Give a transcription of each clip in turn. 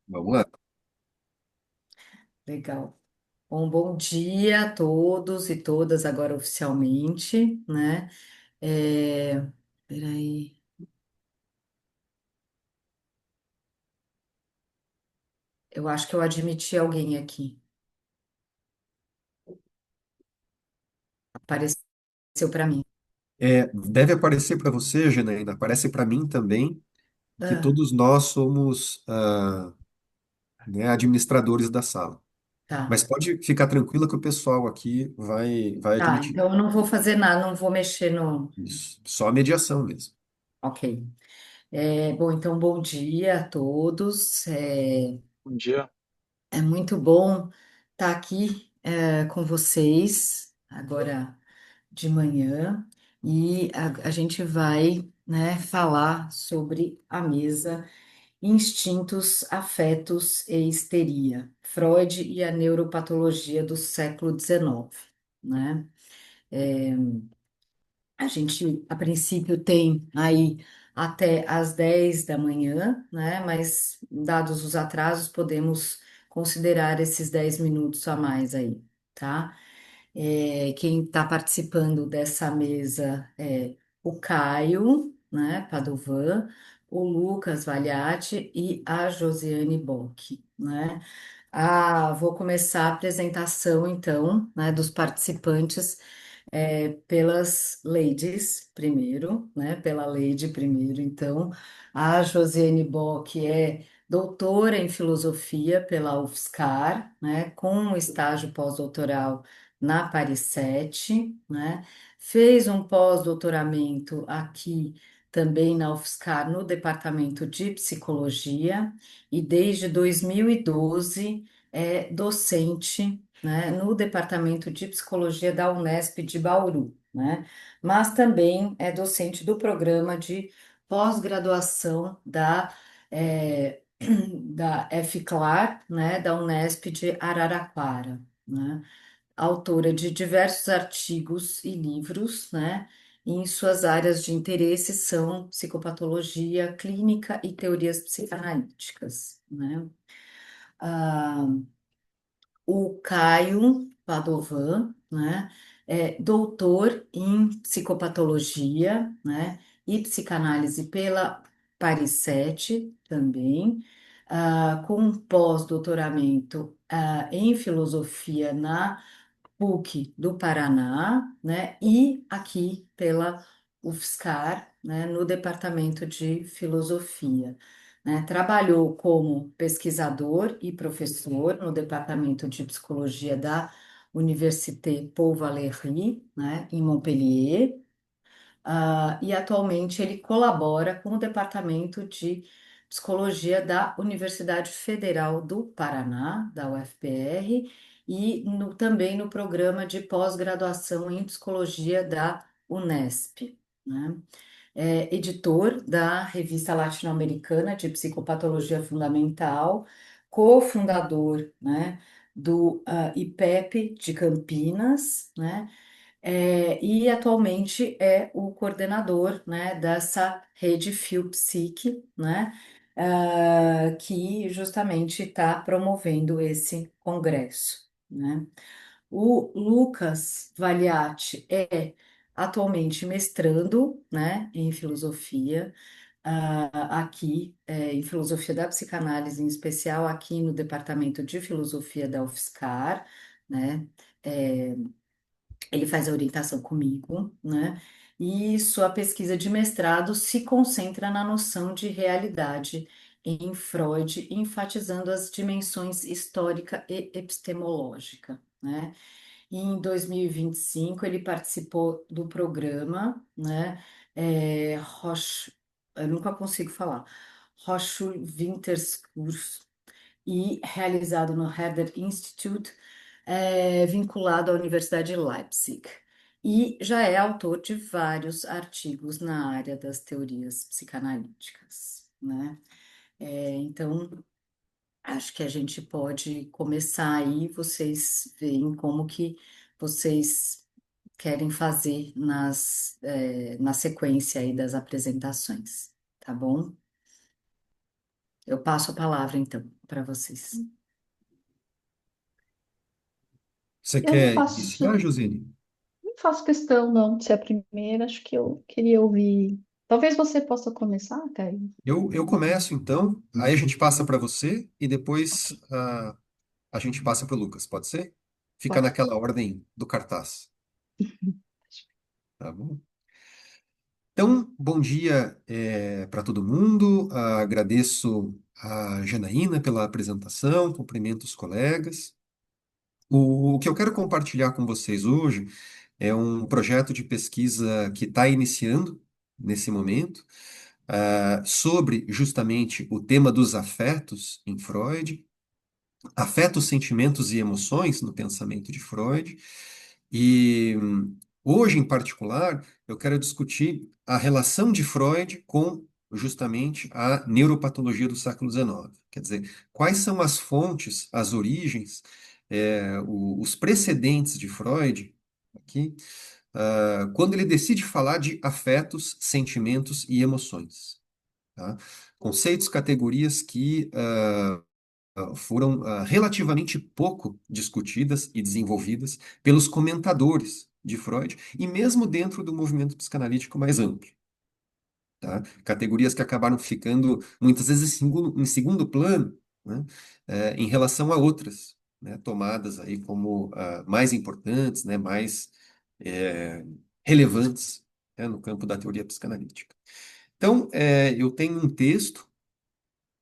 Vamos lá. Legal. Bom dia a todos e todas agora oficialmente, né? É, peraí, eu acho que eu admiti alguém aqui. Apareceu para mim. Deve aparecer para você, Janaína, aparece para mim também, que Ah, todos nós somos né, administradores da sala. Mas tá. pode ficar tranquila que o pessoal aqui vai Tá, admitir. então eu não vou fazer nada, não vou mexer no. Isso. Só a mediação mesmo. Ok. Bom, então bom dia a todos. Bom dia. É muito bom estar aqui com vocês agora de manhã e a gente vai, né, falar sobre a mesa Instintos, Afetos e Histeria, Freud e a Neuropatologia do século XIX, né? A gente, a princípio, tem aí até às 10 da manhã, né? Mas, dados os atrasos, podemos considerar esses 10 minutos a mais aí, tá? Quem está participando dessa mesa é o Caio, né, Padovan, o Lucas Valiati e a Josiane Bock, né? Vou começar a apresentação, então, né, dos participantes pelas ladies primeiro, né? Pela lady primeiro. Então, a Josiane Bock é doutora em filosofia pela UFSCar, né? Com um estágio pós-doutoral na Paris 7, né? Fez um pós-doutoramento aqui também na UFSCar no departamento de psicologia e desde 2012 é docente, né, no Departamento de Psicologia da Unesp de Bauru, né? Mas também é docente do programa de pós-graduação da FCLAR, né, da Unesp de Araraquara, né? Autora de diversos artigos e livros, né? E em suas áreas de interesse são psicopatologia clínica e teorias psicanalíticas, né? Ah, o Caio Padovan, né, é doutor em psicopatologia, né, e psicanálise pela Paris 7 também, com um pós-doutoramento, em filosofia na PUC do Paraná, né, e aqui pela UFSCar, né, no departamento de filosofia, né. Trabalhou como pesquisador e professor no departamento de psicologia da Université Paul Valéry, né, em Montpellier. E atualmente ele colabora com o Departamento de Psicologia da Universidade Federal do Paraná, da UFPR, e também no programa de pós-graduação em Psicologia da Unesp, né? É editor da Revista Latino-Americana de Psicopatologia Fundamental, cofundador, né, do IPEP de Campinas, né? E atualmente é o coordenador, né, dessa rede FIOPSIC, né, que justamente está promovendo esse congresso, né. O Lucas Valiati é atualmente mestrando, né, em filosofia, aqui, em filosofia da psicanálise, em especial aqui no departamento de filosofia da UFSCar, né. É, Ele faz a orientação comigo, né? E sua pesquisa de mestrado se concentra na noção de realidade em Freud, enfatizando as dimensões histórica e epistemológica, né? E em 2025 ele participou do programa, né? Eu nunca consigo falar, Hochschulwinterskurs, e realizado no Herder Institute, vinculado à Universidade de Leipzig. E já é autor de vários artigos na área das teorias psicanalíticas, né? Então, acho que a gente pode começar aí, vocês veem como que vocês querem fazer na sequência aí das apresentações, tá bom? Eu passo a palavra, então, para vocês. Você Eu não quer iniciar, faço, Josine? não faço questão, não, de ser a primeira. Acho que eu queria ouvir. Talvez você possa começar, Caio. Eu começo, então, aí a gente passa para você e depois a gente passa para o Lucas, pode ser? Fica Pode. naquela ordem do cartaz, tá bom? Então, bom dia para todo mundo. Agradeço a Janaína pela apresentação, cumprimento os colegas. O que eu quero compartilhar com vocês hoje é um projeto de pesquisa que está iniciando nesse momento, sobre justamente o tema dos afetos em Freud, afetos, sentimentos e emoções no pensamento de Freud. E hoje, em particular, eu quero discutir a relação de Freud com justamente a neuropatologia do século XIX. Quer dizer, quais são as fontes, as origens, os precedentes de Freud aqui, quando ele decide falar de afetos, sentimentos e emoções. Tá? Conceitos, categorias que foram relativamente pouco discutidas e desenvolvidas pelos comentadores de Freud e mesmo dentro do movimento psicanalítico mais amplo. Tá? Categorias que acabaram ficando muitas vezes em segundo plano, né, em relação a outras, né, tomadas aí como mais importantes, né, mais eh, relevantes, né, no campo da teoria psicanalítica. Então, eu tenho um texto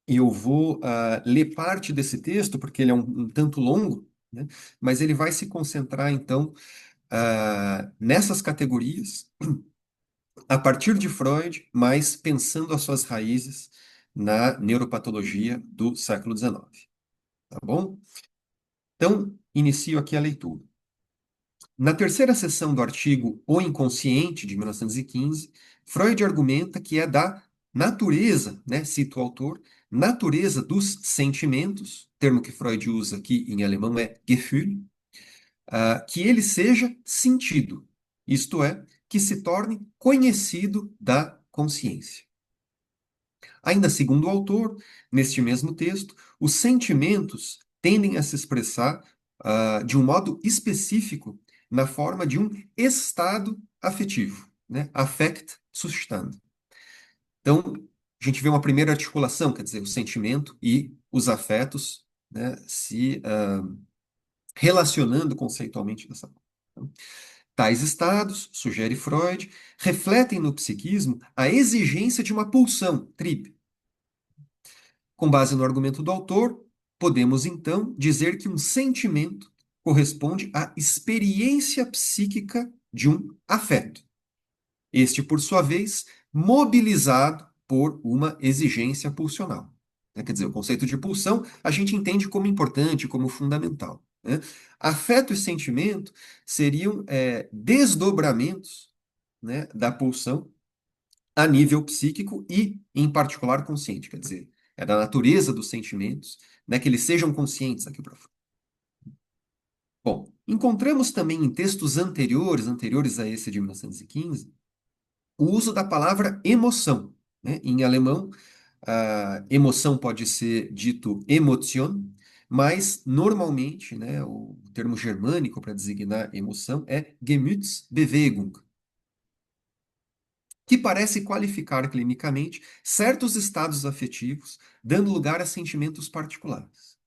e eu vou ler parte desse texto, porque ele é um tanto longo, né? Mas ele vai se concentrar, então, nessas categorias, a partir de Freud, mas pensando as suas raízes na neuropatologia do século XIX. Tá bom? Então, inicio aqui a leitura. Na terceira seção do artigo O Inconsciente, de 1915, Freud argumenta que é da natureza, né, cito o autor, natureza dos sentimentos, termo que Freud usa aqui em alemão é Gefühl, que ele seja sentido, isto é, que se torne conhecido da consciência. Ainda segundo o autor, neste mesmo texto, os sentimentos tendem a se expressar de um modo específico na forma de um estado afetivo, né? Affektzustand. Então, a gente vê uma primeira articulação, quer dizer, o sentimento e os afetos, né, se relacionando conceitualmente dessa forma. Então, tais estados, sugere Freud, refletem no psiquismo a exigência de uma pulsão, trip. Com base no argumento do autor, podemos então dizer que um sentimento corresponde à experiência psíquica de um afeto. Este, por sua vez, mobilizado por uma exigência pulsional. Quer dizer, o conceito de pulsão a gente entende como importante, como fundamental, né? Afeto e sentimento seriam desdobramentos, né, da pulsão a nível psíquico e, em particular, consciente. Quer dizer, é da natureza dos sentimentos, né, que eles sejam conscientes aqui para fora. Bom, encontramos também em textos anteriores a esse de 1915, o uso da palavra emoção, né? Em alemão, emoção pode ser dito Emotion, mas normalmente, né, o termo germânico para designar emoção é Gemütsbewegung, que parece qualificar clinicamente certos estados afetivos, dando lugar a sentimentos particulares.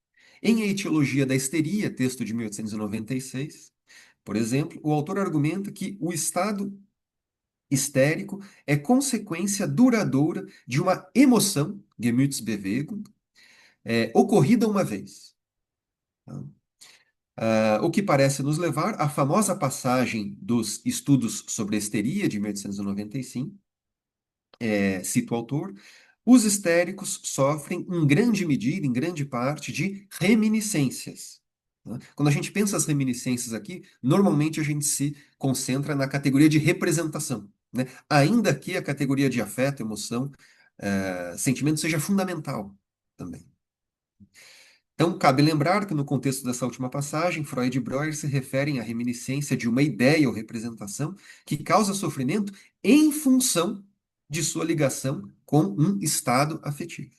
Em A Etiologia da Histeria, texto de 1896, por exemplo, o autor argumenta que o estado histérico é consequência duradoura de uma emoção, Gemütsbewegung, ocorrida uma vez. Tá? O que parece nos levar à famosa passagem dos estudos sobre a histeria de 1895, cito o autor, os histéricos sofrem em grande medida, em grande parte, de reminiscências. Né? Quando a gente pensa as reminiscências aqui, normalmente a gente se concentra na categoria de representação, né? Ainda que a categoria de afeto, emoção, sentimento seja fundamental também. Então, cabe lembrar que no contexto dessa última passagem, Freud e Breuer se referem à reminiscência de uma ideia ou representação que causa sofrimento em função de sua ligação com um estado afetivo.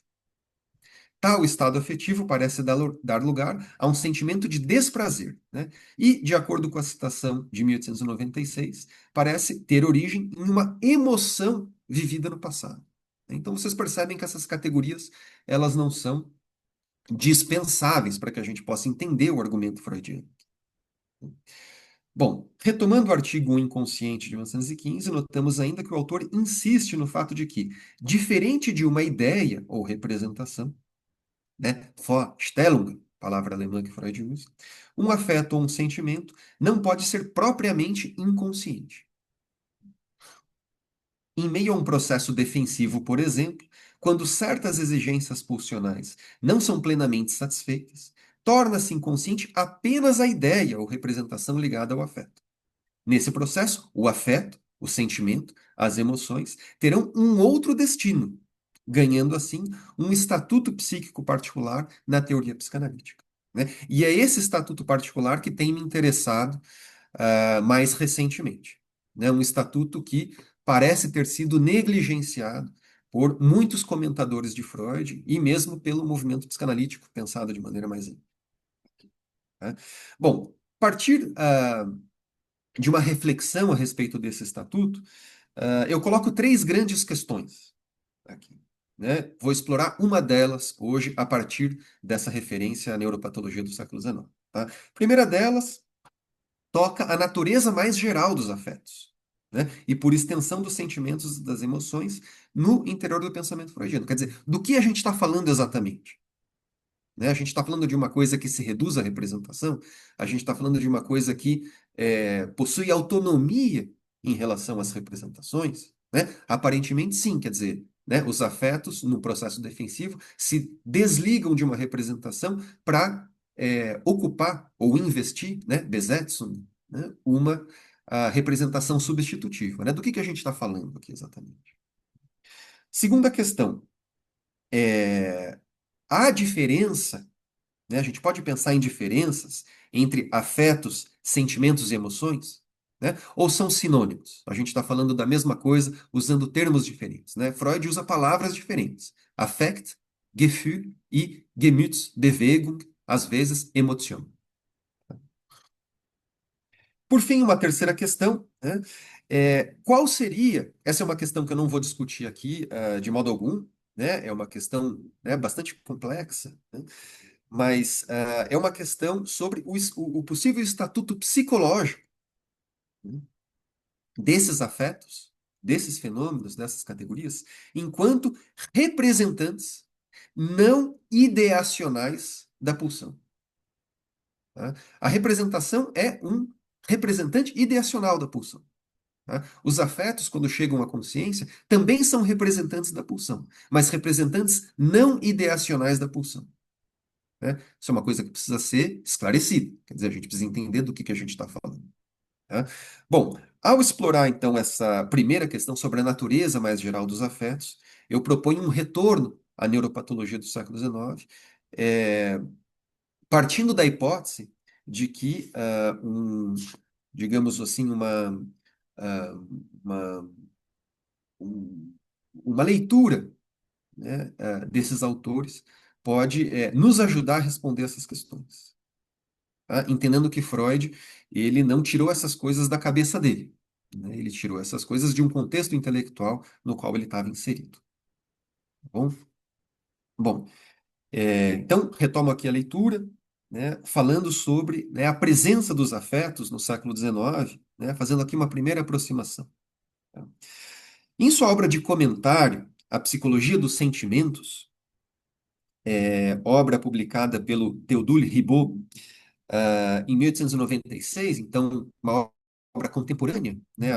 Tal estado afetivo parece dar lugar a um sentimento de desprazer, né? E, de acordo com a citação de 1896, parece ter origem em uma emoção vivida no passado. Então, vocês percebem que essas categorias, elas não são dispensáveis para que a gente possa entender o argumento freudiano. Bom, retomando o artigo O Inconsciente de 1915, notamos ainda que o autor insiste no fato de que, diferente de uma ideia ou representação, né, Vorstellung, palavra alemã que Freud usa, um afeto ou um sentimento não pode ser propriamente inconsciente. Em meio a um processo defensivo, por exemplo, quando certas exigências pulsionais não são plenamente satisfeitas, torna-se inconsciente apenas a ideia ou representação ligada ao afeto. Nesse processo, o afeto, o sentimento, as emoções terão um outro destino, ganhando assim um estatuto psíquico particular na teoria psicanalítica, né? E é esse estatuto particular que tem me interessado mais recentemente, né? Um estatuto que parece ter sido negligenciado por muitos comentadores de Freud e mesmo pelo movimento psicanalítico pensado de maneira mais ampla, né? Bom, a partir de uma reflexão a respeito desse estatuto, eu coloco três grandes questões aqui, né? Vou explorar uma delas hoje a partir dessa referência à neuropatologia do século XIX, tá? A primeira delas toca a natureza mais geral dos afetos, né? E por extensão dos sentimentos e das emoções no interior do pensamento freudiano. Quer dizer, do que a gente está falando exatamente? Né? A gente está falando de uma coisa que se reduz à representação, a gente está falando de uma coisa que possui autonomia em relação às representações, né? Aparentemente, sim, quer dizer, né, os afetos, no processo defensivo, se desligam de uma representação para ocupar ou investir, né, Besetzung, né, uma representação substitutiva. Né? Do que a gente está falando aqui exatamente? Segunda questão, há diferença, né? A gente pode pensar em diferenças entre afetos, sentimentos e emoções, né? Ou são sinônimos? A gente está falando da mesma coisa usando termos diferentes, né? Freud usa palavras diferentes. Affekt, Gefühl e Gemütsbewegung, às vezes Emotion. Por fim, uma terceira questão, né? Qual seria? Essa é uma questão que eu não vou discutir aqui, de modo algum, né? É uma questão, né, bastante complexa, né? Mas é uma questão sobre o possível estatuto psicológico, né, desses afetos, desses fenômenos, dessas categorias, enquanto representantes não ideacionais da pulsão. Tá? A representação é um representante ideacional da pulsão. Tá? Os afetos, quando chegam à consciência, também são representantes da pulsão, mas representantes não ideacionais da pulsão. Né? Isso é uma coisa que precisa ser esclarecida. Quer dizer, a gente precisa entender do que a gente está falando. Tá? Bom, ao explorar então essa primeira questão sobre a natureza mais geral dos afetos, eu proponho um retorno à neuropatologia do século XIX, partindo da hipótese de que digamos assim, ah, uma, um- uma leitura, né, desses autores pode nos ajudar a responder essas questões. Tá? Entendendo que Freud, ele não tirou essas coisas da cabeça dele, né? Ele tirou essas coisas de um contexto intelectual no qual ele estava inserido. Tá bom? Bom, então, retomo aqui a leitura, né, falando sobre, né, a presença dos afetos no século XIX, né, fazendo aqui uma primeira aproximação. Tá? Em sua obra de comentário, A Psicologia dos Sentimentos, obra publicada pelo Théodule Ribot, em 1896, então, uma obra contemporânea, né,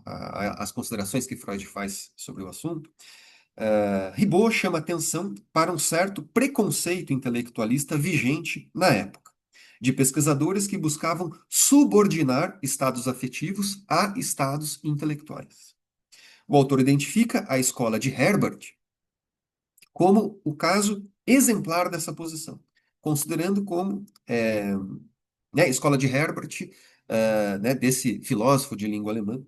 às considerações que Freud faz sobre o assunto, Ribot chama atenção para um certo preconceito intelectualista vigente na época, de pesquisadores que buscavam subordinar estados afetivos a estados intelectuais. O autor identifica a escola de Herbert como o caso exemplar dessa posição, considerando como né, a escola de Herbert, né, desse filósofo de língua alemã,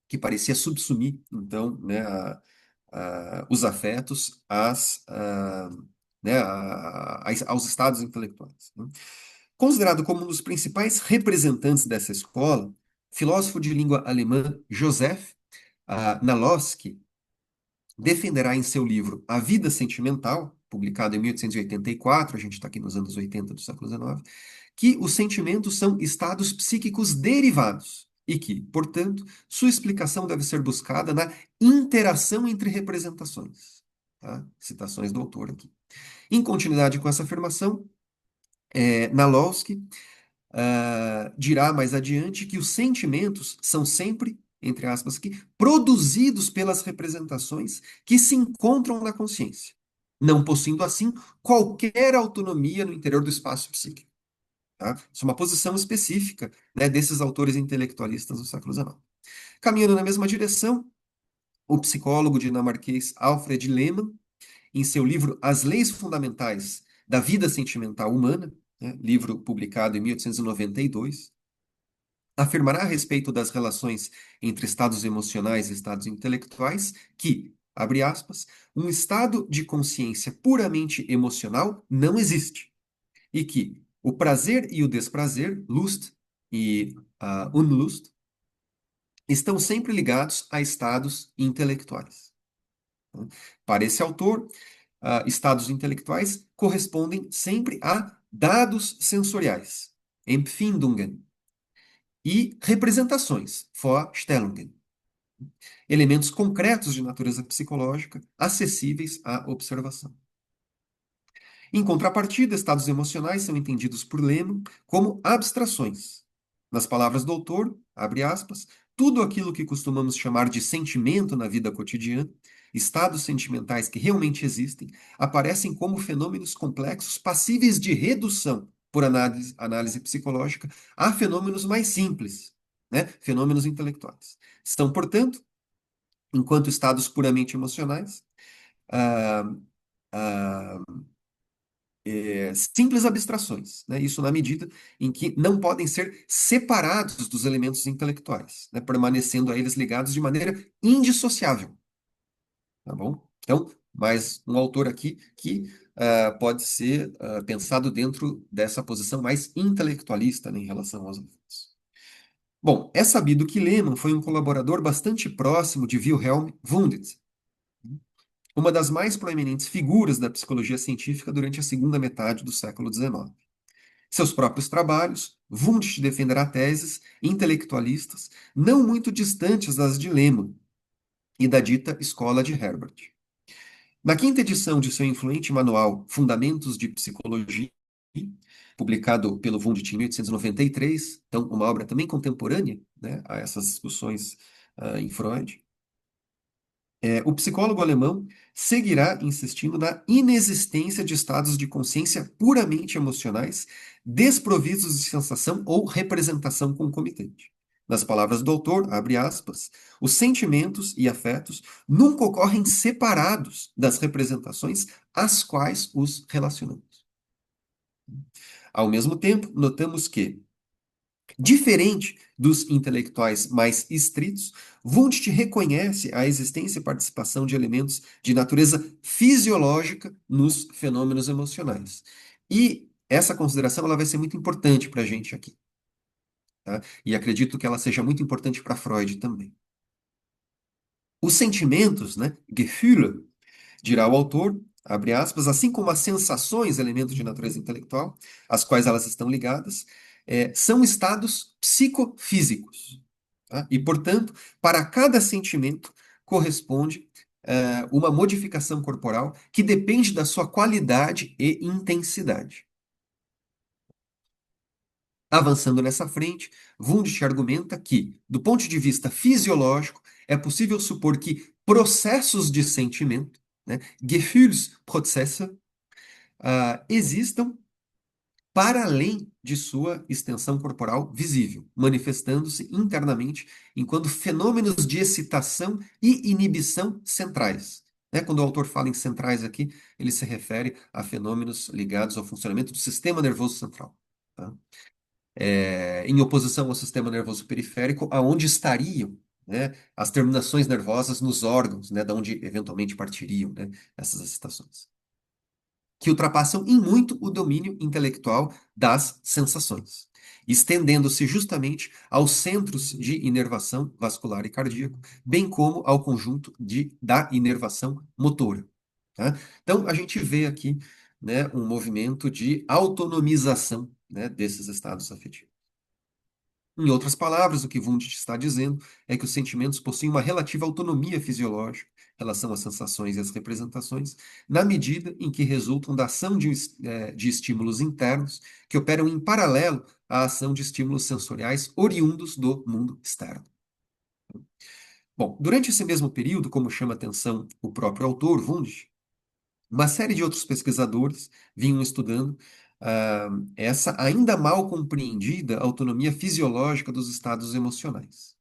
que parecia subsumir, então, né, os afetos né, aos estados intelectuais, né? Considerado como um dos principais representantes dessa escola, filósofo de língua alemã Joseph Naloski defenderá em seu livro A Vida Sentimental, publicado em 1884, a gente está aqui nos anos 80 do século XIX, que os sentimentos são estados psíquicos derivados e que, portanto, sua explicação deve ser buscada na interação entre representações. Tá? Citações do autor aqui. Em continuidade com essa afirmação, Nalowski dirá mais adiante que os sentimentos são sempre, entre aspas aqui, produzidos pelas representações que se encontram na consciência, não possuindo assim qualquer autonomia no interior do espaço psíquico. Tá? Isso é uma posição específica, né, desses autores intelectualistas do século XIX. Caminhando na mesma direção, o psicólogo dinamarquês Alfred Lehmann, em seu livro As Leis Fundamentais da Vida Sentimental Humana, né, livro publicado em 1892, afirmará a respeito das relações entre estados emocionais e estados intelectuais que, abre aspas, um estado de consciência puramente emocional não existe, e que o prazer e o desprazer, Lust e Unlust, estão sempre ligados a estados intelectuais. Para esse autor, estados intelectuais correspondem sempre a dados sensoriais, Empfindungen, e representações, Vorstellungen, elementos concretos de natureza psicológica acessíveis à observação. Em contrapartida, estados emocionais são entendidos por Lehmann como abstrações. Nas palavras do autor, abre aspas, tudo aquilo que costumamos chamar de sentimento na vida cotidiana, estados sentimentais que realmente existem, aparecem como fenômenos complexos passíveis de redução por análise psicológica a fenômenos mais simples, né? Fenômenos intelectuais. São, portanto, enquanto estados puramente emocionais, ah, ah, simples abstrações, né? Isso na medida em que não podem ser separados dos elementos intelectuais, né? Permanecendo a eles ligados de maneira indissociável, tá bom? Então, mais um autor aqui que pode ser pensado dentro dessa posição mais intelectualista, né, em relação aos elementos. Bom, é sabido que Lehmann foi um colaborador bastante próximo de Wilhelm Wundt, uma das mais proeminentes figuras da psicologia científica durante a segunda metade do século XIX. Seus próprios trabalhos, Wundt defenderá teses intelectualistas não muito distantes das de Lehmann e da dita Escola de Herbert. Na quinta edição de seu influente manual Fundamentos de Psicologia, publicado pelo Wundt em 1893, então uma obra também contemporânea, né, a essas discussões em Freud, o psicólogo alemão seguirá insistindo na inexistência de estados de consciência puramente emocionais, desprovidos de sensação ou representação concomitante. Nas palavras do autor, abre aspas, os sentimentos e afetos nunca ocorrem separados das representações às quais os relacionamos. Ao mesmo tempo, notamos que diferente dos intelectuais mais estritos, Wundt reconhece a existência e participação de elementos de natureza fisiológica nos fenômenos emocionais. E essa consideração ela vai ser muito importante para a gente aqui. Tá? E acredito que ela seja muito importante para Freud também. Os sentimentos, né, Gefühle, dirá o autor, abre aspas, assim como as sensações, elementos de natureza intelectual, às quais elas estão ligadas, são estados psicofísicos. Tá? E, portanto, para cada sentimento corresponde uma modificação corporal que depende da sua qualidade e intensidade. Avançando nessa frente, Wundt argumenta que, do ponto de vista fisiológico, é possível supor que processos de sentimento, né, Gefühlsprozesse, existam para além de sua extensão corporal visível, manifestando-se internamente enquanto fenômenos de excitação e inibição centrais. Né? Quando o autor fala em centrais aqui, ele se refere a fenômenos ligados ao funcionamento do sistema nervoso central. Tá? Em oposição ao sistema nervoso periférico, aonde estariam, né, as terminações nervosas nos órgãos, né, da onde eventualmente partiriam, né, essas excitações. que ultrapassam em muito o domínio intelectual das sensações, estendendo-se justamente aos centros de inervação vascular e cardíaco, bem como ao conjunto da inervação motora. Tá? Então, a gente vê aqui, né, um movimento de autonomização, né, desses estados afetivos. Em outras palavras, o que Wundt está dizendo é que os sentimentos possuem uma relativa autonomia fisiológica em relação às sensações e às representações, na medida em que resultam da ação de estímulos internos que operam em paralelo à ação de estímulos sensoriais oriundos do mundo externo. Bom, durante esse mesmo período, como chama atenção o próprio autor, Wundt, uma série de outros pesquisadores vinham estudando essa ainda mal compreendida autonomia fisiológica dos estados emocionais.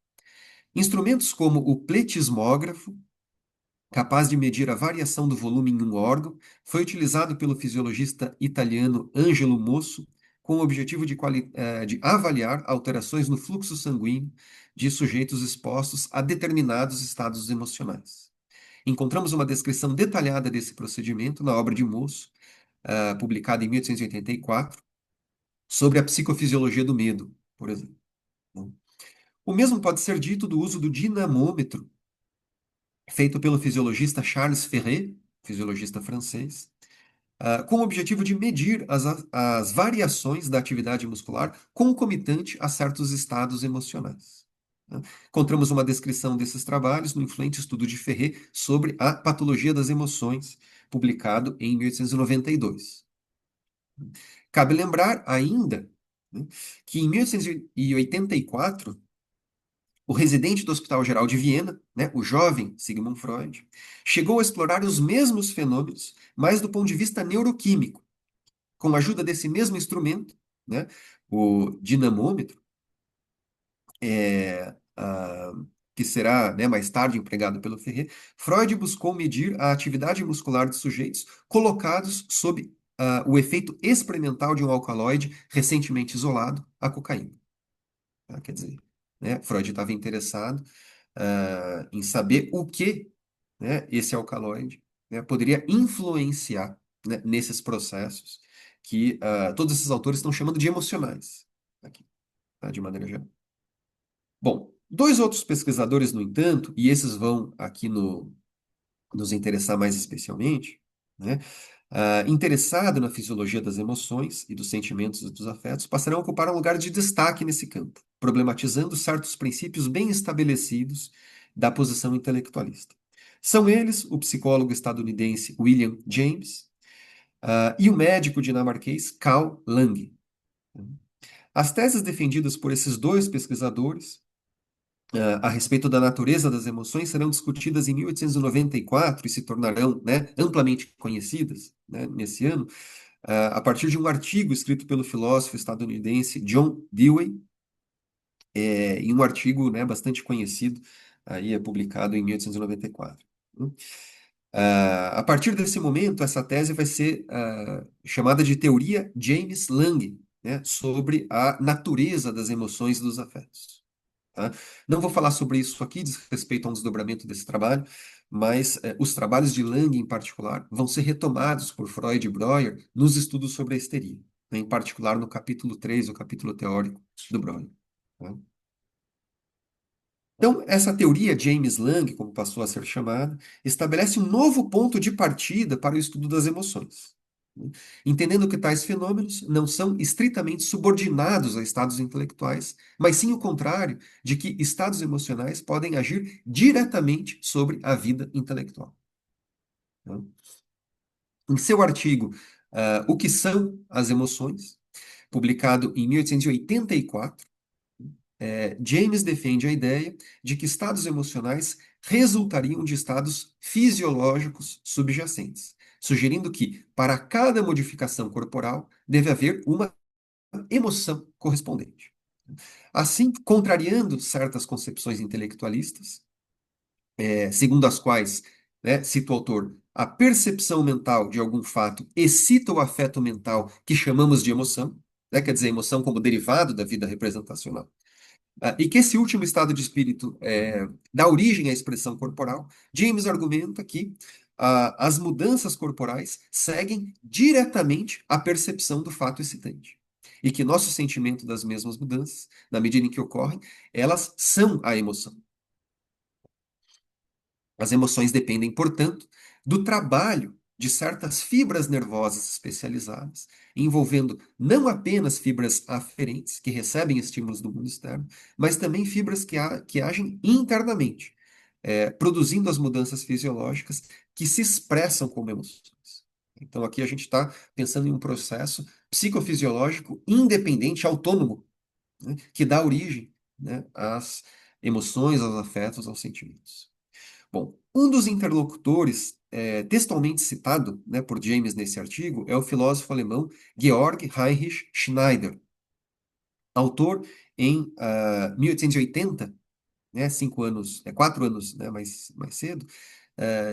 Instrumentos como o pletismógrafo, capaz de medir a variação do volume em um órgão, foi utilizado pelo fisiologista italiano Angelo Mosso com o objetivo de avaliar alterações no fluxo sanguíneo de sujeitos expostos a determinados estados emocionais. Encontramos uma descrição detalhada desse procedimento na obra de Mosso, publicada em 1884, sobre a psicofisiologia do medo, por exemplo. O mesmo pode ser dito do uso do dinamômetro, feito pelo fisiologista Charles Ferret, fisiologista francês, com o objetivo de medir as variações da atividade muscular concomitante a certos estados emocionais. Né? Encontramos uma descrição desses trabalhos no influente estudo de Ferret sobre a patologia das emoções, publicado em 1892. Cabe lembrar ainda, né, que em 1884, o residente do Hospital Geral de Viena, né, o jovem Sigmund Freud, chegou a explorar os mesmos fenômenos, mas do ponto de vista neuroquímico. Com a ajuda desse mesmo instrumento, né, o dinamômetro, que será, né, mais tarde empregado pelo Ferret, Freud buscou medir a atividade muscular de sujeitos colocados sob o efeito experimental de um alcaloide recentemente isolado, a cocaína. Quer dizer, né, Freud estava interessado em saber o que, né, esse alcaloide, né, poderia influenciar, né, nesses processos que todos esses autores estão chamando de emocionais, aqui, tá, de maneira geral. Bom, dois outros pesquisadores, no entanto, e esses vão aqui nos interessar mais especialmente, né, interessado na fisiologia das emoções e dos sentimentos e dos afetos, passarão a ocupar um lugar de destaque nesse campo, problematizando certos princípios bem estabelecidos da posição intelectualista. São eles o psicólogo estadunidense William James, e o médico dinamarquês Carl Lange. As teses defendidas por esses dois pesquisadores a respeito da natureza das emoções serão discutidas em 1894 e se tornarão, né, amplamente conhecidas, né, nesse ano, a partir de um artigo escrito pelo filósofo estadunidense John Dewey, em um artigo, né, bastante conhecido, aí é publicado em 1894. A partir desse momento, essa tese vai ser chamada de teoria James Lange, né, sobre a natureza das emoções e dos afetos. Tá? Não vou falar sobre isso aqui, diz respeito a um desdobramento desse trabalho, mas os trabalhos de Lange, em particular, vão ser retomados por Freud e Breuer nos estudos sobre a histeria, né, em particular no capítulo 3, o capítulo teórico do Breuer. Tá? Então, essa teoria James Lange, como passou a ser chamada, estabelece um novo ponto de partida para o estudo das emoções, né? Entendendo que tais fenômenos não são estritamente subordinados a estados intelectuais, mas sim o contrário, de que estados emocionais podem agir diretamente sobre a vida intelectual. Né? Em seu artigo, O que são as emoções, publicado em 1884, James defende a ideia de que estados emocionais resultariam de estados fisiológicos subjacentes, sugerindo que, para cada modificação corporal, deve haver uma emoção correspondente. Assim, contrariando certas concepções intelectualistas, segundo as quais, né, cita o autor, a percepção mental de algum fato excita o afeto mental que chamamos de emoção, né, quer dizer, emoção como derivado da vida representacional. E que esse último estado de espírito dá origem à expressão corporal, James argumenta que as mudanças corporais seguem diretamente a percepção do fato excitante. E que nosso sentimento das mesmas mudanças, na medida em que ocorrem, elas são a emoção. As emoções dependem, portanto, do trabalho de certas fibras nervosas especializadas, envolvendo não apenas fibras aferentes, que recebem estímulos do mundo externo, mas também fibras que agem internamente, produzindo as mudanças fisiológicas que se expressam como emoções. Então, aqui a gente está pensando em um processo psicofisiológico independente, autônomo, né, que dá origem, né, às emoções, aos afetos, aos sentimentos. Bom, um dos interlocutores textualmente citado, né, por James nesse artigo é o filósofo alemão Georg Heinrich Schneider, autor em 1880, né, 5 anos, 4 anos, né, mais cedo,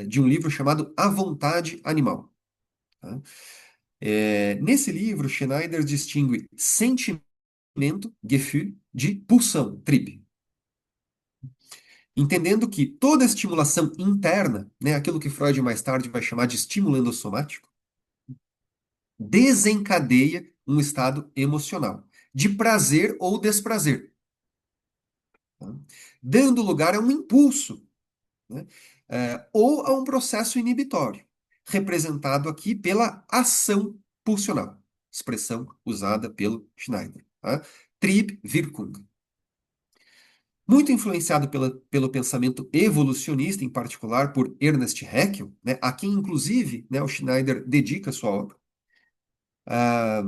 de um livro chamado A Vontade Animal. Tá? Nesse livro, Schneider distingue sentimento, Gefühl, de pulsão, Trieb. Entendendo que toda estimulação interna, né, aquilo que Freud mais tarde vai chamar de estímulo endossomático, desencadeia um estado emocional, de prazer ou desprazer, tá? Dando lugar a um impulso, né, ou a um processo inibitório, representado aqui pela ação pulsional, expressão usada pelo Schneider. Tá? Triebwirkung. Muito influenciado pelo pensamento evolucionista, em particular por Ernest Haeckel, né, a quem, inclusive, né, o Schneider dedica sua obra, ah,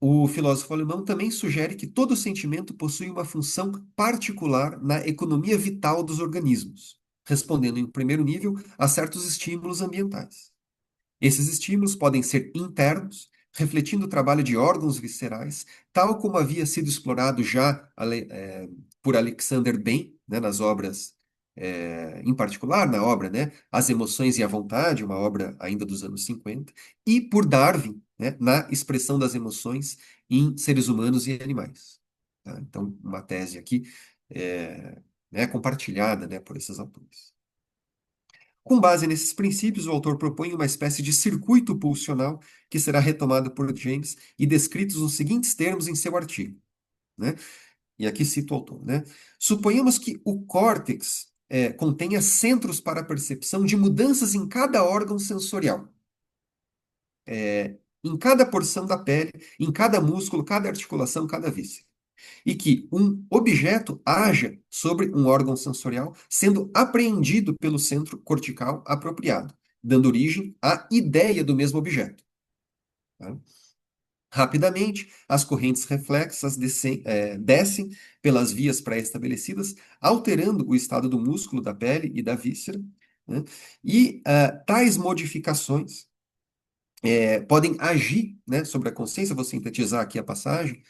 o filósofo alemão também sugere que todo sentimento possui uma função particular na economia vital dos organismos, respondendo, em primeiro nível, a certos estímulos ambientais. Esses estímulos podem ser internos, refletindo o trabalho de órgãos viscerais, tal como havia sido explorado já por Alexander Bain, né, nas obras, em particular na obra, né, As Emoções e a Vontade, uma obra ainda dos anos 50, e por Darwin, né, na expressão das emoções em seres humanos e animais. Tá? Então, uma tese aqui né, compartilhada, né, por esses autores. Com base nesses princípios, o autor propõe uma espécie de circuito pulsional que será retomado por James e descritos nos seguintes termos em seu artigo, né? E aqui cito o autor, né? Suponhamos que o córtex contenha centros para a percepção de mudanças em cada órgão sensorial, em cada porção da pele, em cada músculo, cada articulação, cada víscera e que um objeto haja sobre um órgão sensorial, sendo apreendido pelo centro cortical apropriado, dando origem à ideia do mesmo objeto. Tá? Rapidamente, as correntes reflexas descem pelas vias pré-estabelecidas, alterando o estado do músculo, da pele e da víscera, né? E tais modificações podem agir, né, sobre a consciência, vou sintetizar aqui a passagem,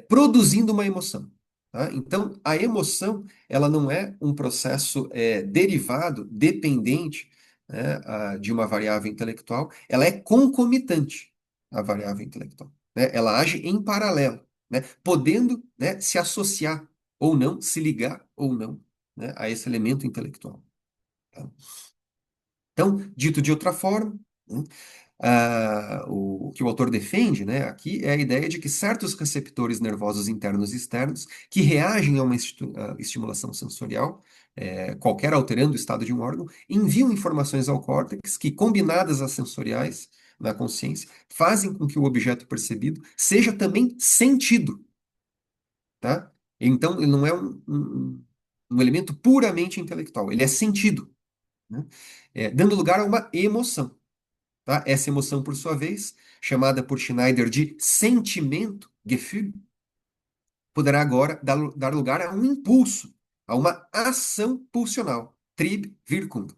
produzindo uma emoção. Tá? Então, a emoção, ela não é um processo derivado, dependente, né, de uma variável intelectual, ela é concomitante à variável intelectual. Né? Ela age em paralelo, né, podendo, né, se associar ou não, se ligar ou não, né, a esse elemento intelectual. Tá? Então, dito de outra forma, né, o que o autor defende, né, aqui é a ideia de que certos receptores nervosos internos e externos que reagem a uma estimulação sensorial, qualquer alterando o estado de um órgão, enviam informações ao córtex que, combinadas às sensoriais na consciência, fazem com que o objeto percebido seja também sentido, tá? Então, ele não é um elemento puramente intelectual, ele é sentido, né? Dando lugar a uma emoção. Tá? Essa emoção, por sua vez, chamada por Schneider de sentimento, Gefühl, poderá agora dar lugar a um impulso, a uma ação pulsional, Triebwirkung,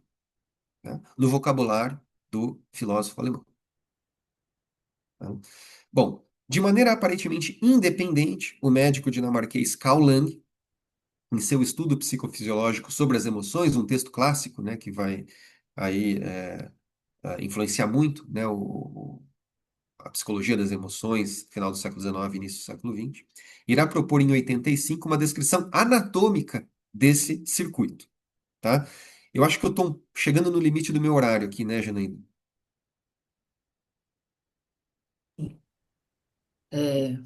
né? No vocabulário do filósofo alemão. Tá? Bom, de maneira aparentemente independente, o médico dinamarquês Carl Lang, em seu estudo psicofisiológico sobre as emoções, um texto clássico, né, que vai aí influenciar muito, né, a psicologia das emoções, final do século XIX, início do século XX, irá propor em 85 uma descrição anatômica desse circuito, tá? Eu acho que eu estou chegando no limite do meu horário aqui, né, Janaína? É,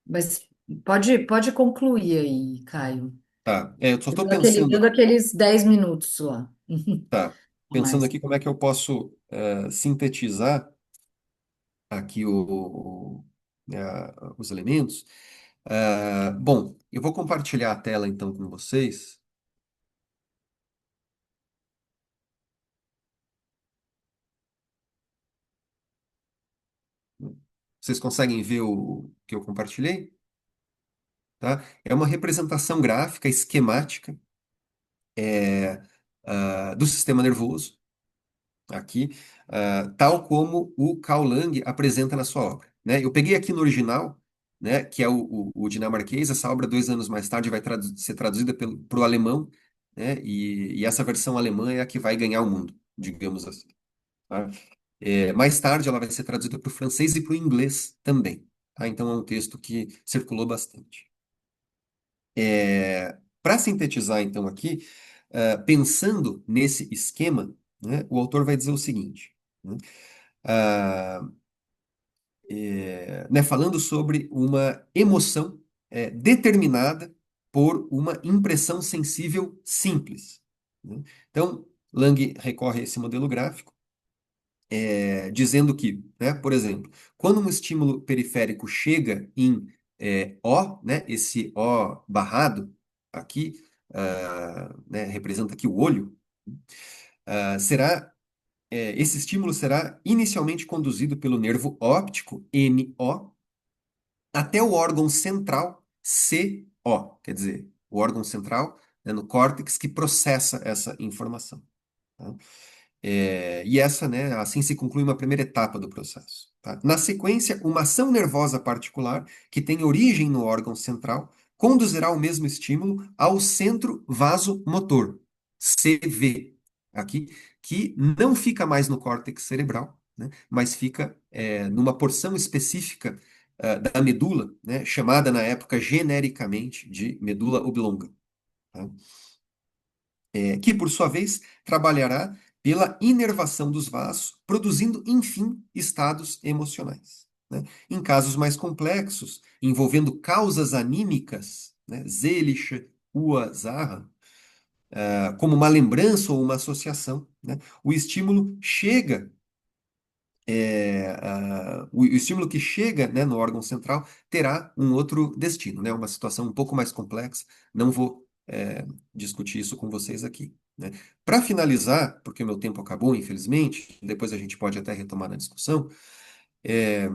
mas pode concluir aí, Caio. Tá. Eu só estou Deu pensando, daqueles 10 minutos lá. tá, pensando Mas, aqui como é que eu posso sintetizar aqui os elementos. Bom, eu vou compartilhar a tela então com vocês. Vocês conseguem ver o que eu compartilhei? Tá? É uma representação gráfica, esquemática, do sistema nervoso, aqui, tal como o Cao Lang apresenta na sua obra, né? Eu peguei aqui no original, né, que é o dinamarquês. Essa obra, 2 anos mais tarde, vai ser traduzida para o alemão, né? E essa versão alemã é a que vai ganhar o mundo, digamos assim. Tá? Mais tarde, ela vai ser traduzida para o francês e para o inglês também. Tá? Então, é um texto que circulou bastante. Para sintetizar, então, aqui, pensando nesse esquema, né, o autor vai dizer o seguinte, né, ah, né, falando sobre uma emoção determinada por uma impressão sensível simples, né? Então, Lang recorre a esse modelo gráfico, dizendo que, né, por exemplo, quando um estímulo periférico chega em O, né, esse O barrado aqui, né, representa aqui o olho, será esse estímulo será inicialmente conduzido pelo nervo óptico MO até o órgão central CO, quer dizer, o órgão central, né, no córtex que processa essa informação. Tá? E essa, né, assim se conclui uma primeira etapa do processo. Tá? Na sequência, uma ação nervosa particular, que tem origem no órgão central, conduzirá o mesmo estímulo ao centro vasomotor, CV, aqui, que não fica mais no córtex cerebral, né, mas fica numa porção específica da medula, né, chamada na época genericamente de medula oblonga. Tá? Que, por sua vez, trabalhará pela inervação dos vasos, produzindo, enfim, estados emocionais. Né? Em casos mais complexos, envolvendo causas anímicas, né, seelische Ursache, como uma lembrança ou uma associação, né, o estímulo chega o estímulo que chega, né, no órgão central terá um outro destino, né, uma situação um pouco mais complexa. Não vou discutir isso com vocês aqui, né. Para finalizar, porque o meu tempo acabou, infelizmente, depois a gente pode até retomar na discussão, é,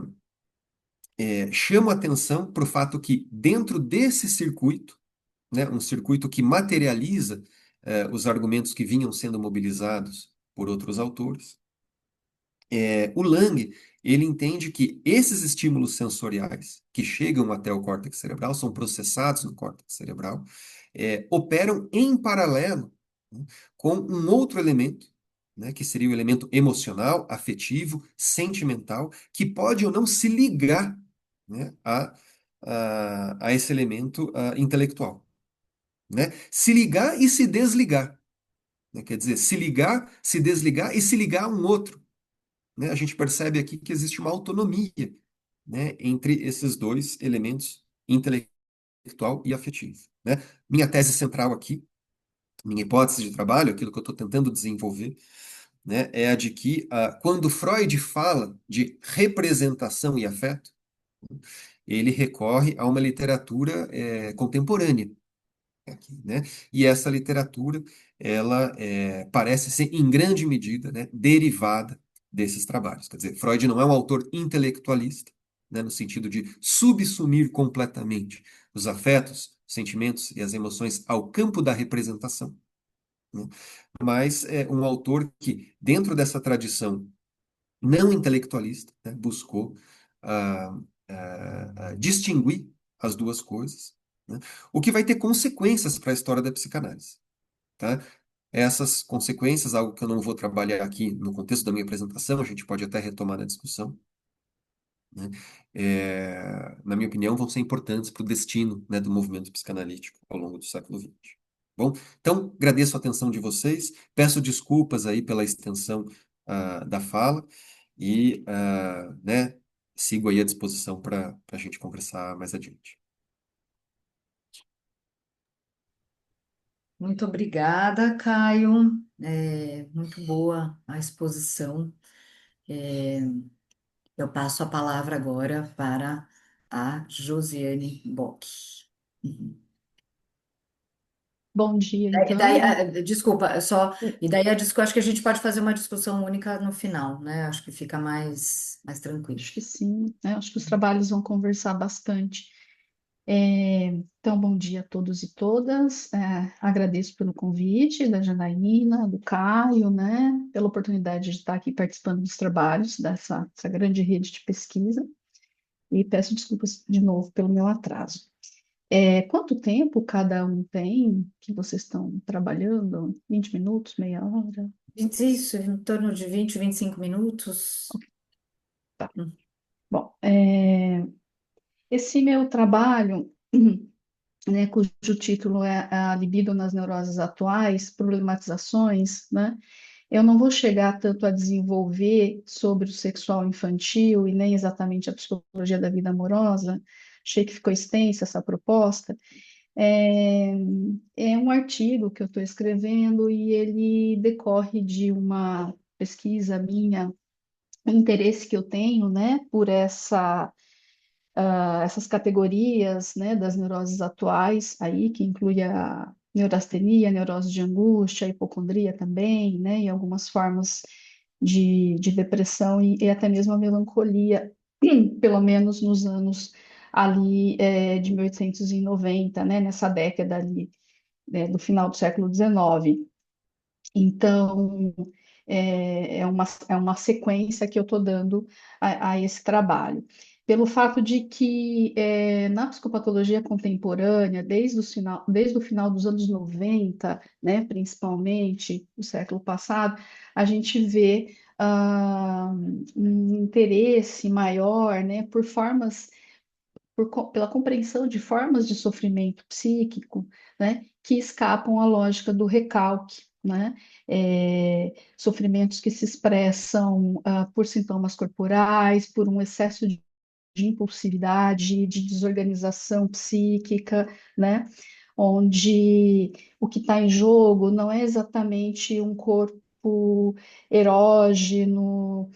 chamo a atenção para o fato que dentro desse circuito, né, um circuito que materializa os argumentos que vinham sendo mobilizados por outros autores, o Lang, ele entende que esses estímulos sensoriais que chegam até o córtex cerebral, são processados no córtex cerebral, operam em paralelo, né, com um outro elemento, né, que seria o elemento emocional, afetivo, sentimental, que pode ou não se ligar, né, a esse elemento intelectual. Né? Se ligar e se desligar. Né? Quer dizer, se ligar, se desligar e se ligar a um outro, né? A gente percebe aqui que existe uma autonomia, né, entre esses dois elementos, intelectual e afetivo. Né? Minha tese central aqui, minha hipótese de trabalho, aquilo que eu estou tentando desenvolver, né, é a de que quando Freud fala de representação e afeto, ele recorre a uma literatura contemporânea aqui, né? E essa literatura, ela parece ser, em grande medida, né, derivada desses trabalhos. Quer dizer, Freud não é um autor intelectualista, né, no sentido de subsumir completamente os afetos, sentimentos e as emoções ao campo da representação, né? Mas é um autor que, dentro dessa tradição não intelectualista, né, buscou distinguir as duas coisas, né, o que vai ter consequências para a história da psicanálise. Tá? Essas consequências, algo que eu não vou trabalhar aqui no contexto da minha apresentação, a gente pode até retomar na discussão, né, na minha opinião, vão ser importantes para o destino, né, do movimento psicanalítico ao longo do século XX. Bom, então agradeço a atenção de vocês, peço desculpas aí pela extensão da fala e né, sigo aí à disposição para a gente conversar mais adiante. Muito obrigada, Caio. Muito boa a exposição. É, eu passo a palavra agora para a Josiane Bock. Uhum. Bom dia, E daí, então. desculpa, só. E daí acho que a gente pode fazer uma discussão única no final, né? Acho que fica mais tranquilo. Acho que sim, né? Acho que os trabalhos vão conversar bastante. Então, bom dia a todos e todas. Agradeço pelo convite da Janaína, do Caio, né? Pela oportunidade de estar aqui participando dos trabalhos dessa grande rede de pesquisa. E peço desculpas de novo pelo meu atraso. Quanto tempo cada um tem que vocês estão trabalhando? 20 minutos, meia hora? Isso, em torno de 20, 25 minutos. Ok, tá. Hum. Bom, esse meu trabalho, né, cujo título é A Libido nas Neuroses Atuais, Problematizações, né? Eu não vou chegar tanto a desenvolver sobre o sexual infantil e nem exatamente a psicologia da vida amorosa. Achei que ficou extensa essa proposta. É, é um artigo que eu estou escrevendo e ele decorre de uma pesquisa minha, um interesse que eu tenho, né, por essas categorias, né, das neuroses atuais aí, que inclui a neurastenia, a neurose de angústia, a hipocondria também, né, e algumas formas de depressão e até mesmo a melancolia, pelo menos nos anos ali de 1890, né, nessa década ali, do final do século XIX. Então, é uma sequência que eu estou dando a esse trabalho. Pelo fato de que na psicopatologia contemporânea, desde o final dos anos 90, né, principalmente do século passado, a gente vê um interesse maior, né, por formas pela compreensão de formas de sofrimento psíquico, né, que escapam à lógica do recalque, né, sofrimentos que se expressam por sintomas corporais, por um excesso de impulsividade, de desorganização psíquica, né, onde o que está em jogo não é exatamente um corpo erógeno,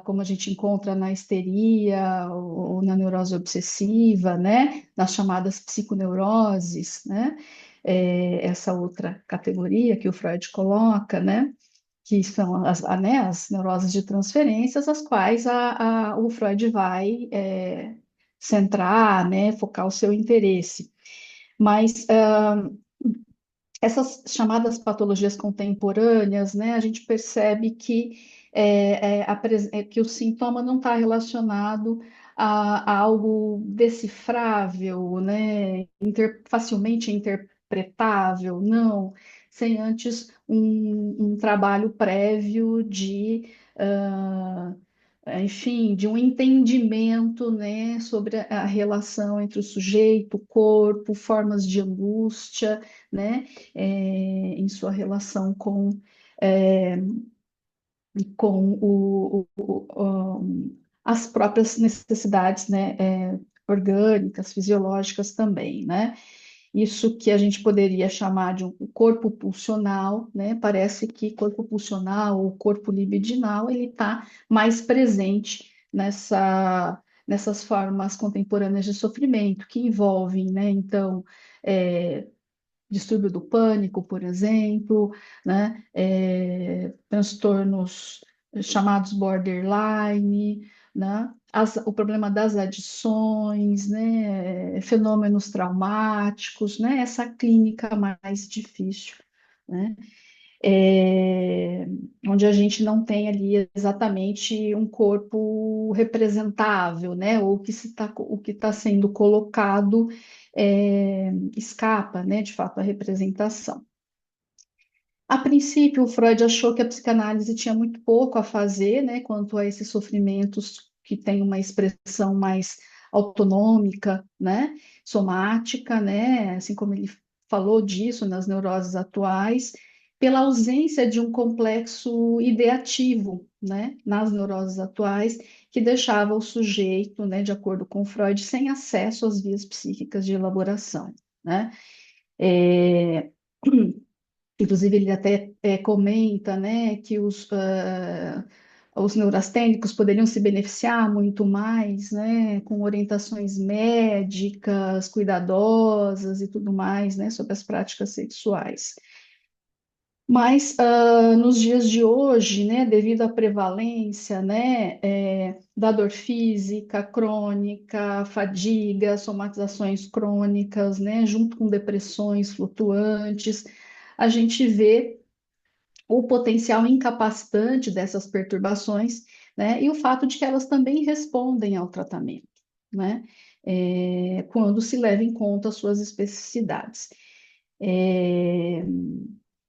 como a gente encontra na histeria ou na neurose obsessiva, né, nas chamadas psiconeuroses, né, essa outra categoria que o Freud coloca, né, que são as neuroses de transferências, as quais o Freud vai centrar, né, focar o seu interesse. Mas essas chamadas patologias contemporâneas, né, a gente percebe que, que o sintoma não está relacionado a algo decifrável, né, facilmente interpretável, não, sem antes um trabalho prévio de enfim, de um entendimento, né, sobre a relação entre o sujeito, o corpo, formas de angústia, né, em sua relação é, com as próprias necessidades, né, orgânicas, fisiológicas também, né. Isso que a gente poderia chamar de um corpo pulsional, né? Parece que corpo pulsional ou corpo libidinal ele está mais presente nessas formas contemporâneas de sofrimento que envolvem, né? Então, distúrbio do pânico, por exemplo, né? Transtornos chamados borderline, né? O problema das adições, né? Fenômenos traumáticos, né? Essa clínica mais difícil, né? É, onde a gente não tem ali exatamente um corpo representável, né? Ou o que está sendo colocado escapa, né? De fato, a representação. A princípio, o Freud achou que a psicanálise tinha muito pouco a fazer, né? Quanto a esses sofrimentos que têm uma expressão mais autonômica, né? Somática, né? Assim como ele falou disso nas neuroses atuais, pela ausência de um complexo ideativo, né, nas neuroses atuais, que deixava o sujeito, né, de acordo com Freud, sem acesso às vias psíquicas de elaboração, né? É, Inclusive, ele até comenta, né, que os neurastênicos poderiam se beneficiar muito mais, né, com orientações médicas, cuidadosas e tudo mais, né, sobre as práticas sexuais. Mas nos dias de hoje, né, devido à prevalência, né, da dor física crônica, fadiga, somatizações crônicas, né, junto com depressões flutuantes, a gente vê o potencial incapacitante dessas perturbações, né, e o fato de que elas também respondem ao tratamento, né, quando se leva em conta as suas especificidades. É,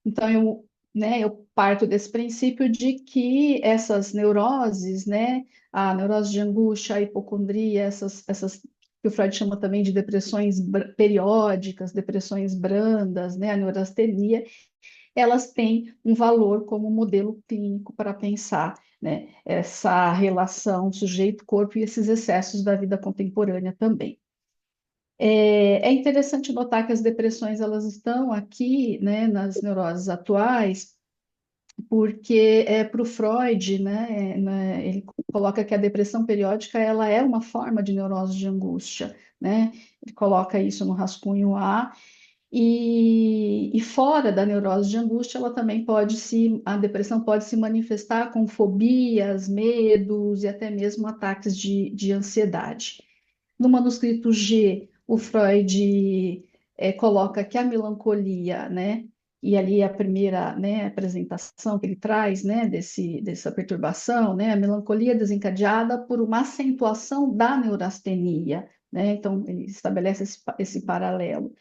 então, eu parto desse princípio de que essas neuroses, né, a neurose de angústia, a hipocondria, essas que o Freud chama também de depressões periódicas, depressões brandas, né, a neurastenia, elas têm um valor como modelo clínico para pensar, né, essa relação sujeito-corpo e esses excessos da vida contemporânea também. É interessante notar que as depressões elas estão aqui, né, nas neuroses atuais, porque para o Freud, né, ele coloca que a depressão periódica ela é uma forma de neurose de angústia, né? Ele coloca isso no rascunho A. E fora da neurose de angústia, a depressão pode se manifestar com fobias, medos e até mesmo ataques de ansiedade. No manuscrito G, o Freud coloca que a melancolia, né, e ali a primeira, né, apresentação que ele traz, né, dessa perturbação, né, a melancolia é desencadeada por uma acentuação da neurastenia, né, então ele estabelece esse paralelo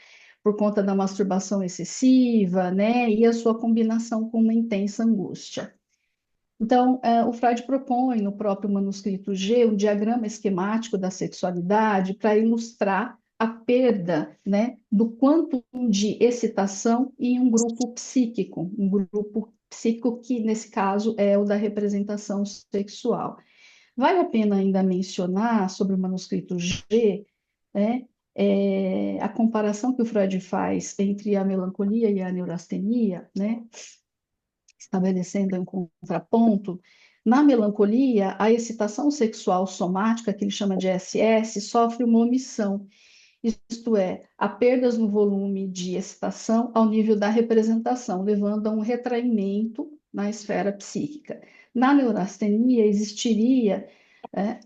por conta da masturbação excessiva, né, e a sua combinação com uma intensa angústia. Então, o Freud propõe no próprio manuscrito G um diagrama esquemático da sexualidade para ilustrar a perda, né, do quantum de excitação em um grupo psíquico que, nesse caso, é o da representação sexual. Vale a pena ainda mencionar sobre o manuscrito G, né, a comparação que o Freud faz entre a melancolia e a neurastenia, né, estabelecendo um contraponto. Na melancolia, a excitação sexual somática, que ele chama de SS, sofre uma omissão, isto é, há perdas no volume de excitação ao nível da representação, levando a um retraimento na esfera psíquica. Na neurastenia, existiria,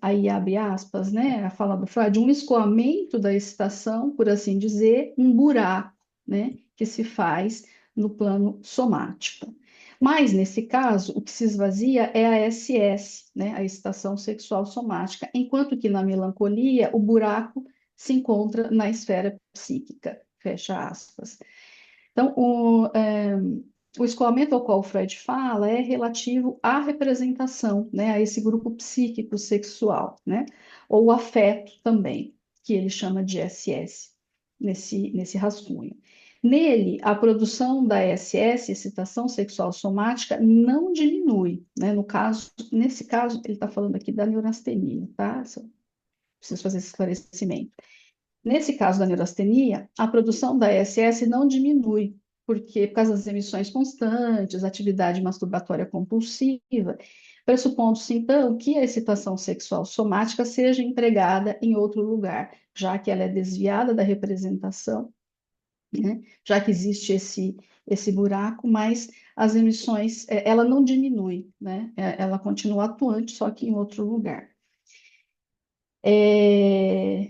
aí abre aspas, né, a fala do Freud, um escoamento da excitação, por assim dizer, um buraco, né, que se faz no plano somático. Mas, nesse caso, o que se esvazia é a SS, né, a excitação sexual somática, enquanto que na melancolia o buraco se encontra na esfera psíquica, fecha aspas. Então, o escoamento ao qual Freud fala é relativo à representação, né, a esse grupo psíquico sexual, né, ou o afeto também, que ele chama de SS, nesse rascunho. Nele, a produção da SS, excitação sexual somática, não diminui, né? Nesse caso, ele está falando aqui da neurastenia, tá? Preciso fazer esse esclarecimento. Nesse caso da neurastenia, a produção da SS não diminui, porque por causa das emissões constantes, atividade masturbatória compulsiva, pressupondo-se então que a excitação sexual somática seja empregada em outro lugar, já que ela é desviada da representação, né? Já que existe esse buraco, mas as emissões, ela não diminui, né? Ela continua atuante, só que em outro lugar.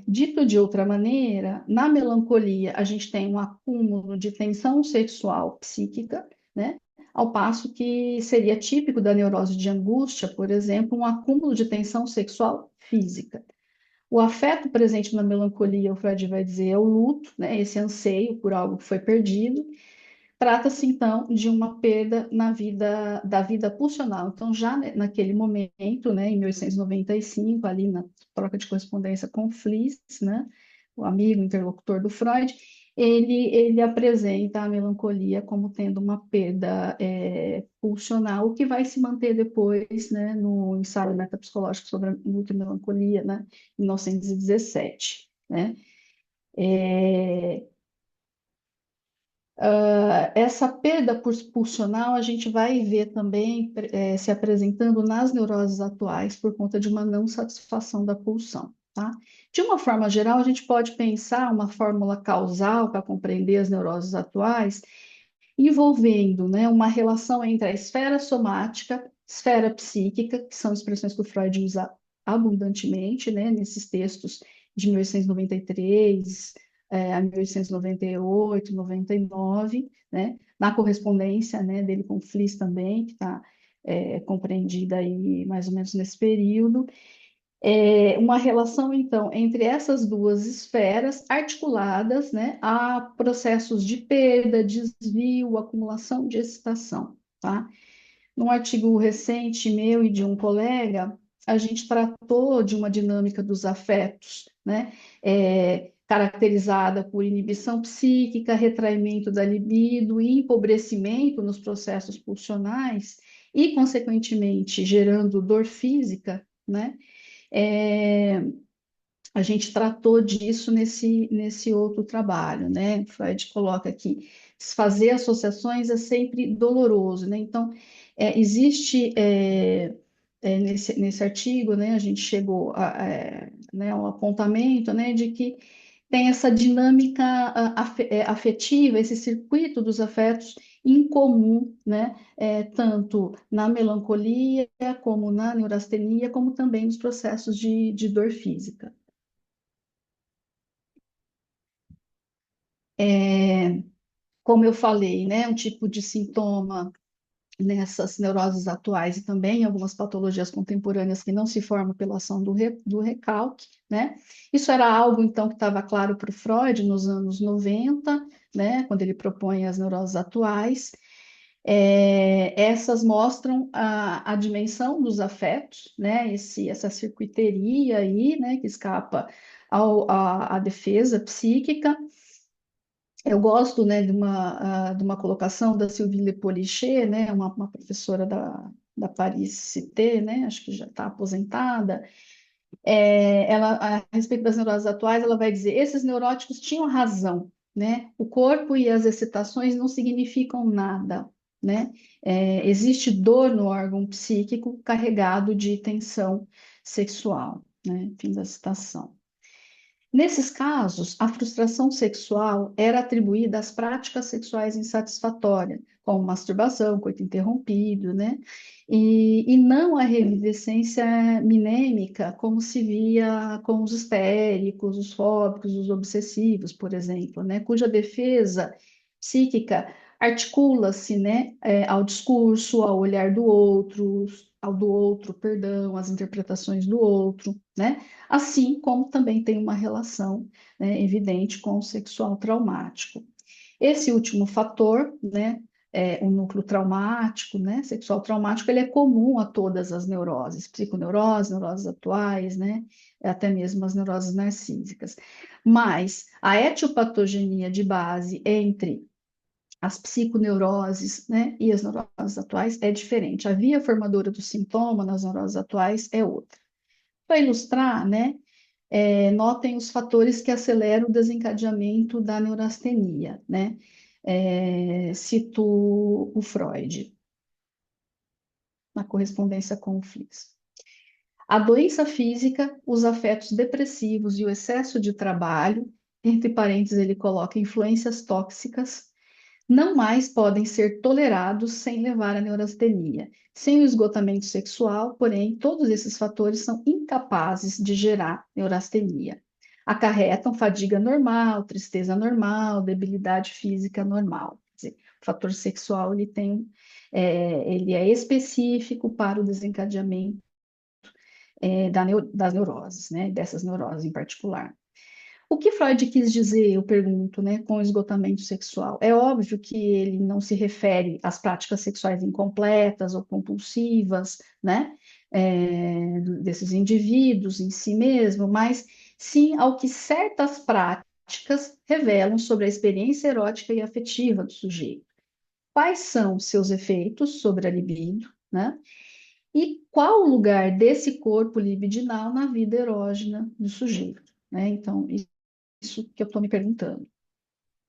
Dito de outra maneira, na melancolia a gente tem um acúmulo de tensão sexual psíquica, né? Ao passo que seria típico da neurose de angústia, por exemplo, um acúmulo de tensão sexual física. O afeto presente na melancolia, o Freud vai dizer, é o luto, né? Esse anseio por algo que foi perdido. Trata-se, então, de uma perda da vida pulsional. Então, já naquele momento, né, em 1895, ali na troca de correspondência com Fliess, né, o amigo interlocutor do Freud, ele apresenta a melancolia como tendo uma perda pulsional, o que vai se manter depois, né, no ensaio metapsicológico sobre a luta e melancolia, né, em 1917, né? É, essa perda pulsional a gente vai ver também se apresentando nas neuroses atuais por conta de uma não satisfação da pulsão, tá? De uma forma geral, a gente pode pensar uma fórmula causal para compreender as neuroses atuais, envolvendo, né, uma relação entre a esfera somática, esfera psíquica, que são expressões que o Freud usa abundantemente, né, nesses textos de 1893 a 1898, 99, né, na correspondência, né, dele com Fliess também, que está compreendida aí mais ou menos nesse período, uma relação, então, entre essas duas esferas articuladas, né, a processos de perda, desvio, acumulação de excitação, tá? Num artigo recente meu e de um colega, a gente tratou de uma dinâmica dos afetos, né, caracterizada por inibição psíquica, retraimento da libido e empobrecimento nos processos pulsionais e, consequentemente, gerando dor física, né? É, a gente tratou disso nesse outro trabalho, né? Freud coloca aqui, fazer associações é sempre doloroso, né? Então, existe nesse artigo, né? A gente chegou né, ao apontamento, né, de que tem essa dinâmica afetiva, esse circuito dos afetos em comum, né? Tanto na melancolia, como na neurastenia, como também nos processos de dor física. Como eu falei, né, um tipo de sintoma nessas neuroses atuais e também algumas patologias contemporâneas que não se formam pela ação do recalque, né? Isso era algo, então, que estava claro para o Freud nos anos 90, né, quando ele propõe as neuroses atuais. Essas mostram a dimensão dos afetos, né, essa circuiteria aí, né, que escapa à defesa psíquica. Eu gosto, né, de uma colocação da Sylvie Le Polichet, né, uma professora da Paris Cité, né, acho que já está aposentada. Ela, a respeito das neuroses atuais, ela vai dizer: esses neuróticos tinham razão, né? O corpo e as excitações não significam nada, né? Existe dor no órgão psíquico carregado de tensão sexual, né? Fim da citação. Nesses casos, a frustração sexual era atribuída às práticas sexuais insatisfatórias, como masturbação, coito interrompido, né? E não à revivescência minêmica, como se via com os histéricos, os fóbicos, os obsessivos, por exemplo, né? Cuja defesa psíquica articula-se, né, ao discurso, ao olhar do outro, perdão, às interpretações do outro, né? Assim como também tem uma relação, né, evidente com o sexual traumático. Esse último fator, né, o núcleo traumático, né, sexual traumático, ele é comum a todas as neuroses, psiconeuroses, neuroses atuais, né, até mesmo as neuroses narcísicas. Mas a etiopatogenia de base entre as psiconeuroses, né, e as neuroses atuais é diferente. A via formadora do sintoma nas neuroses atuais é outra. Para ilustrar, né, notem os fatores que aceleram o desencadeamento da neurastenia, né? Cito o Freud, na correspondência com o Fliess. A doença física, os afetos depressivos e o excesso de trabalho, entre parênteses ele coloca influências tóxicas, não mais podem ser tolerados sem levar à neurastenia. Sem o esgotamento sexual, porém, todos esses fatores são incapazes de gerar neurastenia. Acarretam fadiga normal, tristeza normal, debilidade física normal. Quer dizer, o fator sexual ele é específico para o desencadeamento das neuroses, né? Dessas neuroses em particular. O que Freud quis dizer, eu pergunto, né, com esgotamento sexual? É óbvio que ele não se refere às práticas sexuais incompletas ou compulsivas, né, desses indivíduos em si mesmo, mas sim ao que certas práticas práticas revelam sobre a experiência erótica e afetiva do sujeito. Quais são seus efeitos sobre a libido, né? E qual o lugar desse corpo libidinal na vida erógena do sujeito, né? Então, isso que eu estou me perguntando.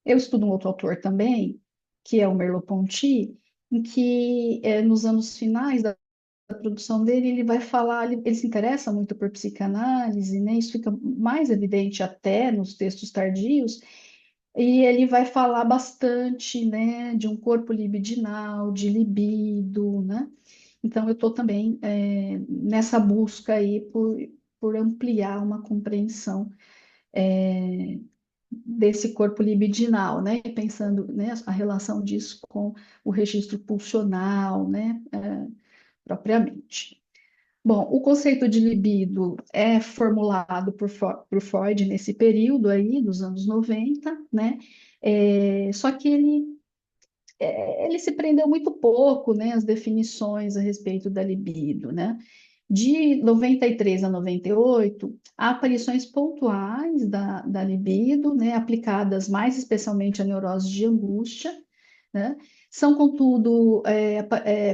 Eu estudo um outro autor também, que é o Merleau-Ponty, em que nos anos finais da produção dele, ele vai falar, ele se interessa muito por psicanálise, né? Isso fica mais evidente até nos textos tardios, e ele vai falar bastante, né, de um corpo libidinal, de libido, né? Então, eu estou também nessa busca aí por ampliar uma compreensão desse corpo libidinal, né? Pensando, né, a relação disso com o registro pulsional, né, propriamente. Bom, o conceito de libido é formulado por Freud nesse período aí, dos anos 90, né? Só que ele se prendeu muito pouco, né, às definições a respeito da libido, né? De 93 a 98, há aparições pontuais da libido, né, aplicadas mais especialmente à neurose de angústia, né? São, contudo,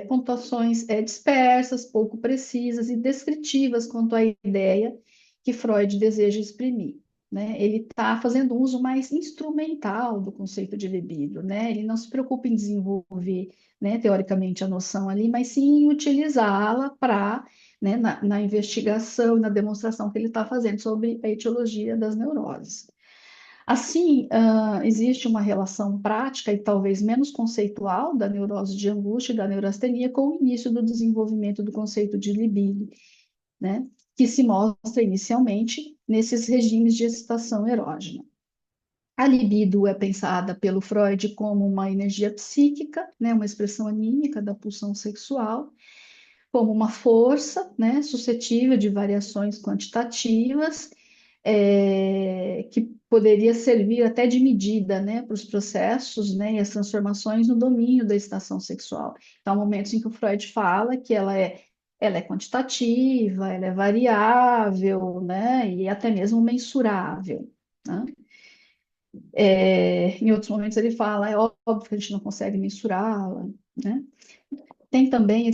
pontuações dispersas, pouco precisas e descritivas quanto à ideia que Freud deseja exprimir. Né? Ele está fazendo um uso mais instrumental do conceito de libido, né? Ele não se preocupa em desenvolver, né, teoricamente a noção ali, mas sim em utilizá-la para, né, na investigação e na demonstração que ele está fazendo sobre a etiologia das neuroses. Assim, existe uma relação prática e talvez menos conceitual da neurose de angústia e da neurastenia com o início do desenvolvimento do conceito de libido, né? Que se mostra inicialmente nesses regimes de excitação erógena. A libido é pensada pelo Freud como uma energia psíquica, né? Uma expressão anímica da pulsão sexual, como uma força, né? Suscetível de variações quantitativas, que poderia servir até de medida, né, para os processos, né, e as transformações no domínio da excitação sexual. Então, há momentos em que o Freud fala que ela é quantitativa, ela é variável, né, e até mesmo mensurável, né? Em outros momentos ele fala, é óbvio que a gente não consegue mensurá-la, né? Tem também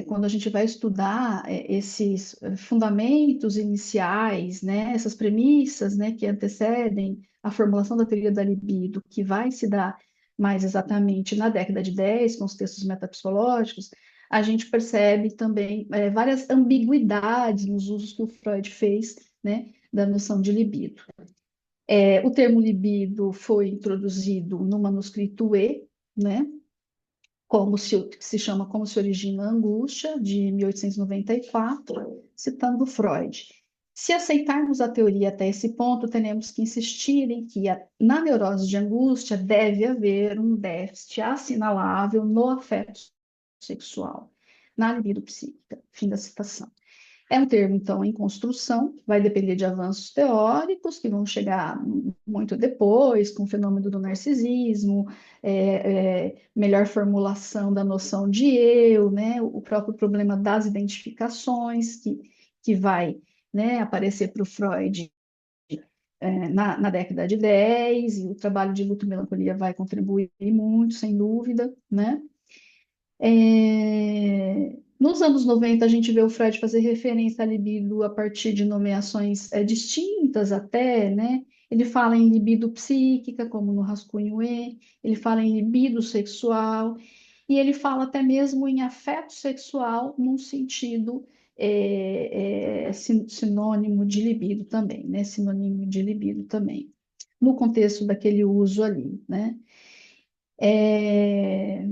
quando a gente vai estudar esses fundamentos iniciais, né, essas premissas, né, que antecedem a formulação da teoria da libido, que vai se dar mais exatamente na década de 10, com os textos metapsicológicos, a gente percebe também várias ambiguidades nos usos que o Freud fez, né, da noção de libido. O termo libido foi introduzido no manuscrito E, né, que se chama Como se origina a angústia, de 1894, citando Freud. Se aceitarmos a teoria até esse ponto, teremos que insistir em que na neurose de angústia deve haver um déficit assinalável no afeto sexual, na libido psíquica. Fim da citação. É um termo, então, em construção, vai depender de avanços teóricos que vão chegar muito depois, com o fenômeno do narcisismo, melhor formulação da noção de eu, né, o próprio problema das identificações, que vai, né, aparecer para o Freud na década de 10, e o trabalho de luto e melancolia vai contribuir muito, sem dúvida, né? Nos anos 90, a gente vê o Freud fazer referência à libido a partir de nomeações distintas até, né? Ele fala em libido psíquica, como no Rascunho E, ele fala em libido sexual, e ele fala até mesmo em afeto sexual, num sentido sinônimo de libido também, né? Sinônimo de libido também, no contexto daquele uso ali, né? É,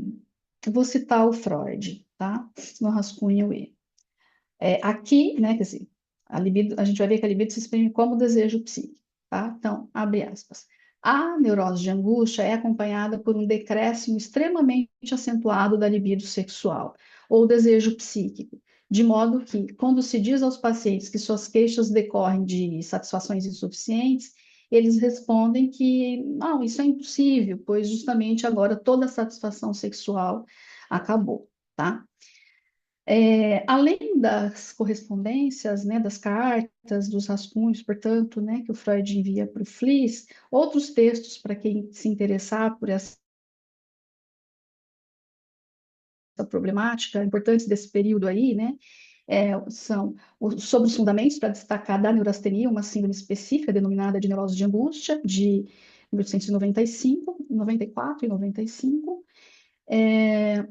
Vou citar o Freud, tá? No rascunho E. Aqui, né, quer dizer, a libido, a gente vai ver que a libido se exprime como desejo psíquico, tá? Então, abre aspas. A neurose de angústia é acompanhada por um decréscimo extremamente acentuado da libido sexual, ou desejo psíquico, de modo que, quando se diz aos pacientes que suas queixas decorrem de satisfações insuficientes, eles respondem que, não, isso é impossível, pois justamente agora toda a satisfação sexual acabou, tá? Além das correspondências, né, das cartas, dos rascunhos, portanto, né, que o Freud envia para o Fliess, outros textos para quem se interessar por essa problemática, importantes desse período aí, né, são sobre os fundamentos para destacar da neurastenia, uma síndrome específica denominada de neurose de angústia, de 1895, 94 e 95. É,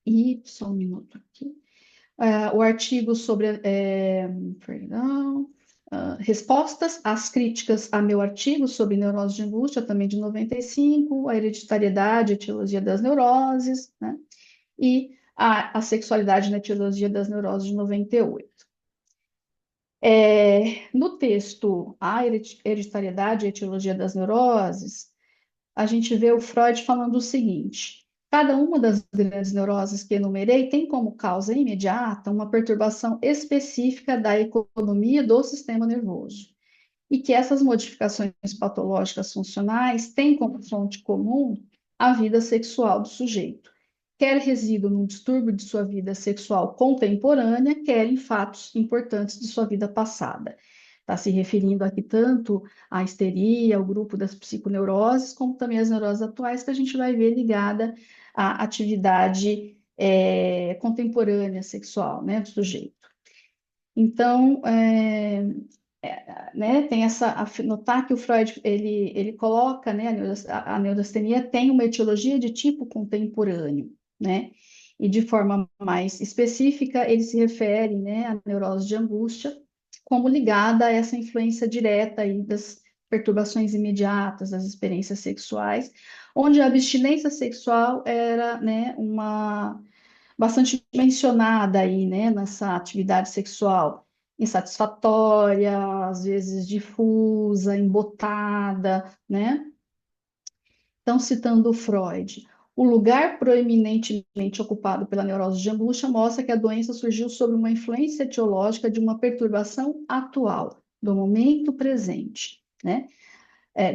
e só um minuto aqui. O artigo sobre, perdão, respostas às críticas a meu artigo sobre neurose de angústia, também de 95, a hereditariedade, a etiologia das neuroses, né? E a sexualidade na etiologia das neuroses de 98. No texto A Hereditariedade e a Etiologia das Neuroses, a gente vê o Freud falando o seguinte: cada uma das grandes neuroses que enumerei tem como causa imediata uma perturbação específica da economia do sistema nervoso, e que essas modificações patológicas funcionais têm como fonte comum a vida sexual do sujeito, quer resida num distúrbio de sua vida sexual contemporânea, quer em fatos importantes de sua vida passada. Está se referindo aqui tanto à histeria, ao grupo das psiconeuroses, como também às neuroses atuais, que a gente vai ver ligada à atividade contemporânea sexual, né, do sujeito. Então, né, tem notar que o Freud, ele coloca, né, a neurastenia tem uma etiologia de tipo contemporâneo, né, e de forma mais específica, ele se refere, né, à neurose de angústia, como ligada a essa influência direta aí das perturbações imediatas, das experiências sexuais, onde a abstinência sexual era, né, bastante mencionada aí, né, nessa atividade sexual, insatisfatória, às vezes difusa, embotada, né? Então, citando Freud, o lugar proeminentemente ocupado pela neurose de angústia mostra que a doença surgiu sob uma influência etiológica de uma perturbação atual, do momento presente, né?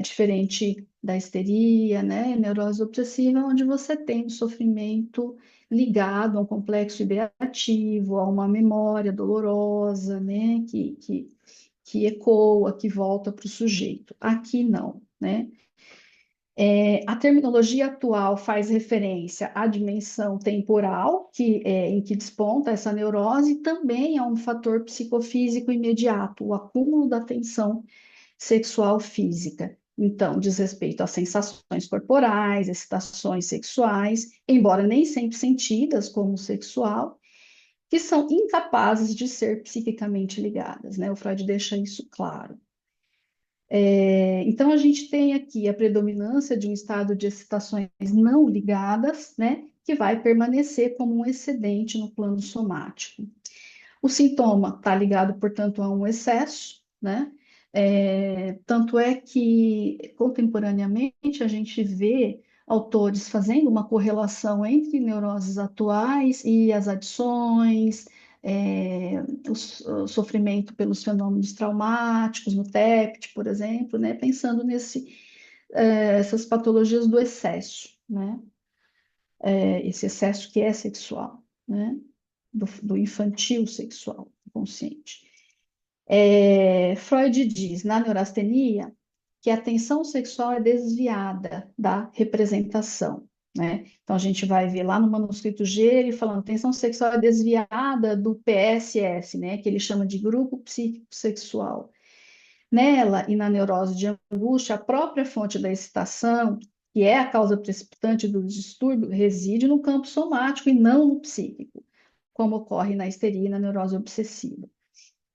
Diferente da histeria, né, neurose obsessiva, onde você tem o sofrimento ligado a um complexo ideativo, a uma memória dolorosa, né, que ecoa, que volta para o sujeito. Aqui não, né? A terminologia atual faz referência à dimensão temporal em que desponta essa neurose e também a um fator psicofísico imediato, o acúmulo da tensão sexual física. Então, diz respeito a sensações corporais, excitações sexuais, embora nem sempre sentidas como sexual, que são incapazes de ser psiquicamente ligadas, né? O Freud deixa isso claro. Então, a gente tem aqui a predominância de um estado de excitações não ligadas, né? Que vai permanecer como um excedente no plano somático. O sintoma está ligado, portanto, a um excesso, né? Tanto é que, contemporaneamente, a gente vê autores fazendo uma correlação entre neuroses atuais e as adições, o sofrimento pelos fenômenos traumáticos, no TEPT, por exemplo, né? Pensando essas patologias do excesso, né? Esse excesso que é sexual, né? Do infantil sexual consciente. Freud diz, na neurastenia, que a tensão sexual é desviada da representação, né? Então, a gente vai ver lá no manuscrito G, ele falando, tensão sexual é desviada do PSS, né? Que ele chama de grupo psíquico sexual. Nela e na neurose de angústia, a própria fonte da excitação, que é a causa precipitante do distúrbio, reside no campo somático e não no psíquico, como ocorre na histeria e na neurose obsessiva.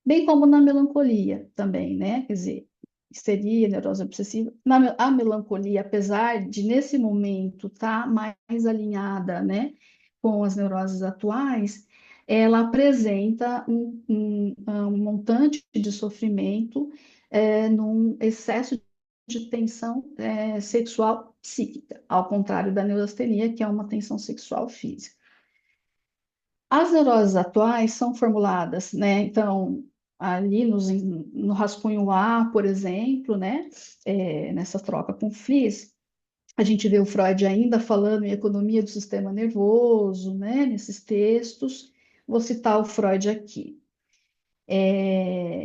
Bem como na melancolia também, né? Quer dizer, histeria, neurose obsessiva. A melancolia, apesar de nesse momento estar mais alinhada, né, com as neuroses atuais, ela apresenta um montante de sofrimento num excesso de tensão sexual psíquica, ao contrário da neurastenia, que é uma tensão sexual física. As neuroses atuais são formuladas, né? Então, ali no rascunho A, por exemplo, né? Nessa troca com Fliess, A gente vê o Freud ainda falando em economia do sistema nervoso, né, nesses textos. Vou citar o Freud aqui.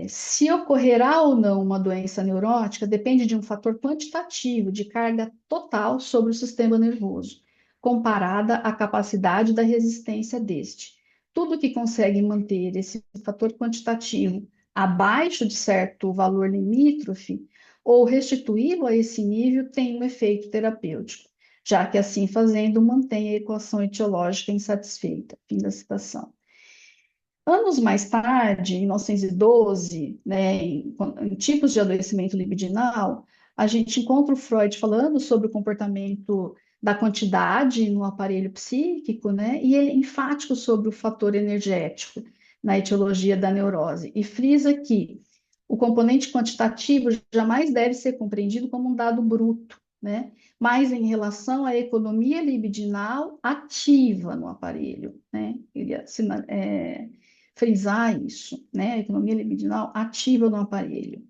Se ocorrerá ou não uma doença neurótica depende de um fator quantitativo de carga total sobre o sistema nervoso, comparada à capacidade da resistência deste. Tudo que consegue manter esse fator quantitativo abaixo de certo valor limítrofe ou restituí-lo a esse nível tem um efeito terapêutico, já que assim fazendo mantém a equação etiológica insatisfeita. Fim da citação. Anos mais tarde, em 1912, né, em tipos de adoecimento libidinal, a gente encontra o Freud falando sobre o comportamento da quantidade no aparelho psíquico, né, e ele é enfático sobre o fator energético na etiologia da neurose, e frisa que o componente quantitativo jamais deve ser compreendido como um dado bruto, né, mas em relação à economia libidinal ativa no aparelho, né, ele frisar isso, né? A economia libidinal ativa no aparelho.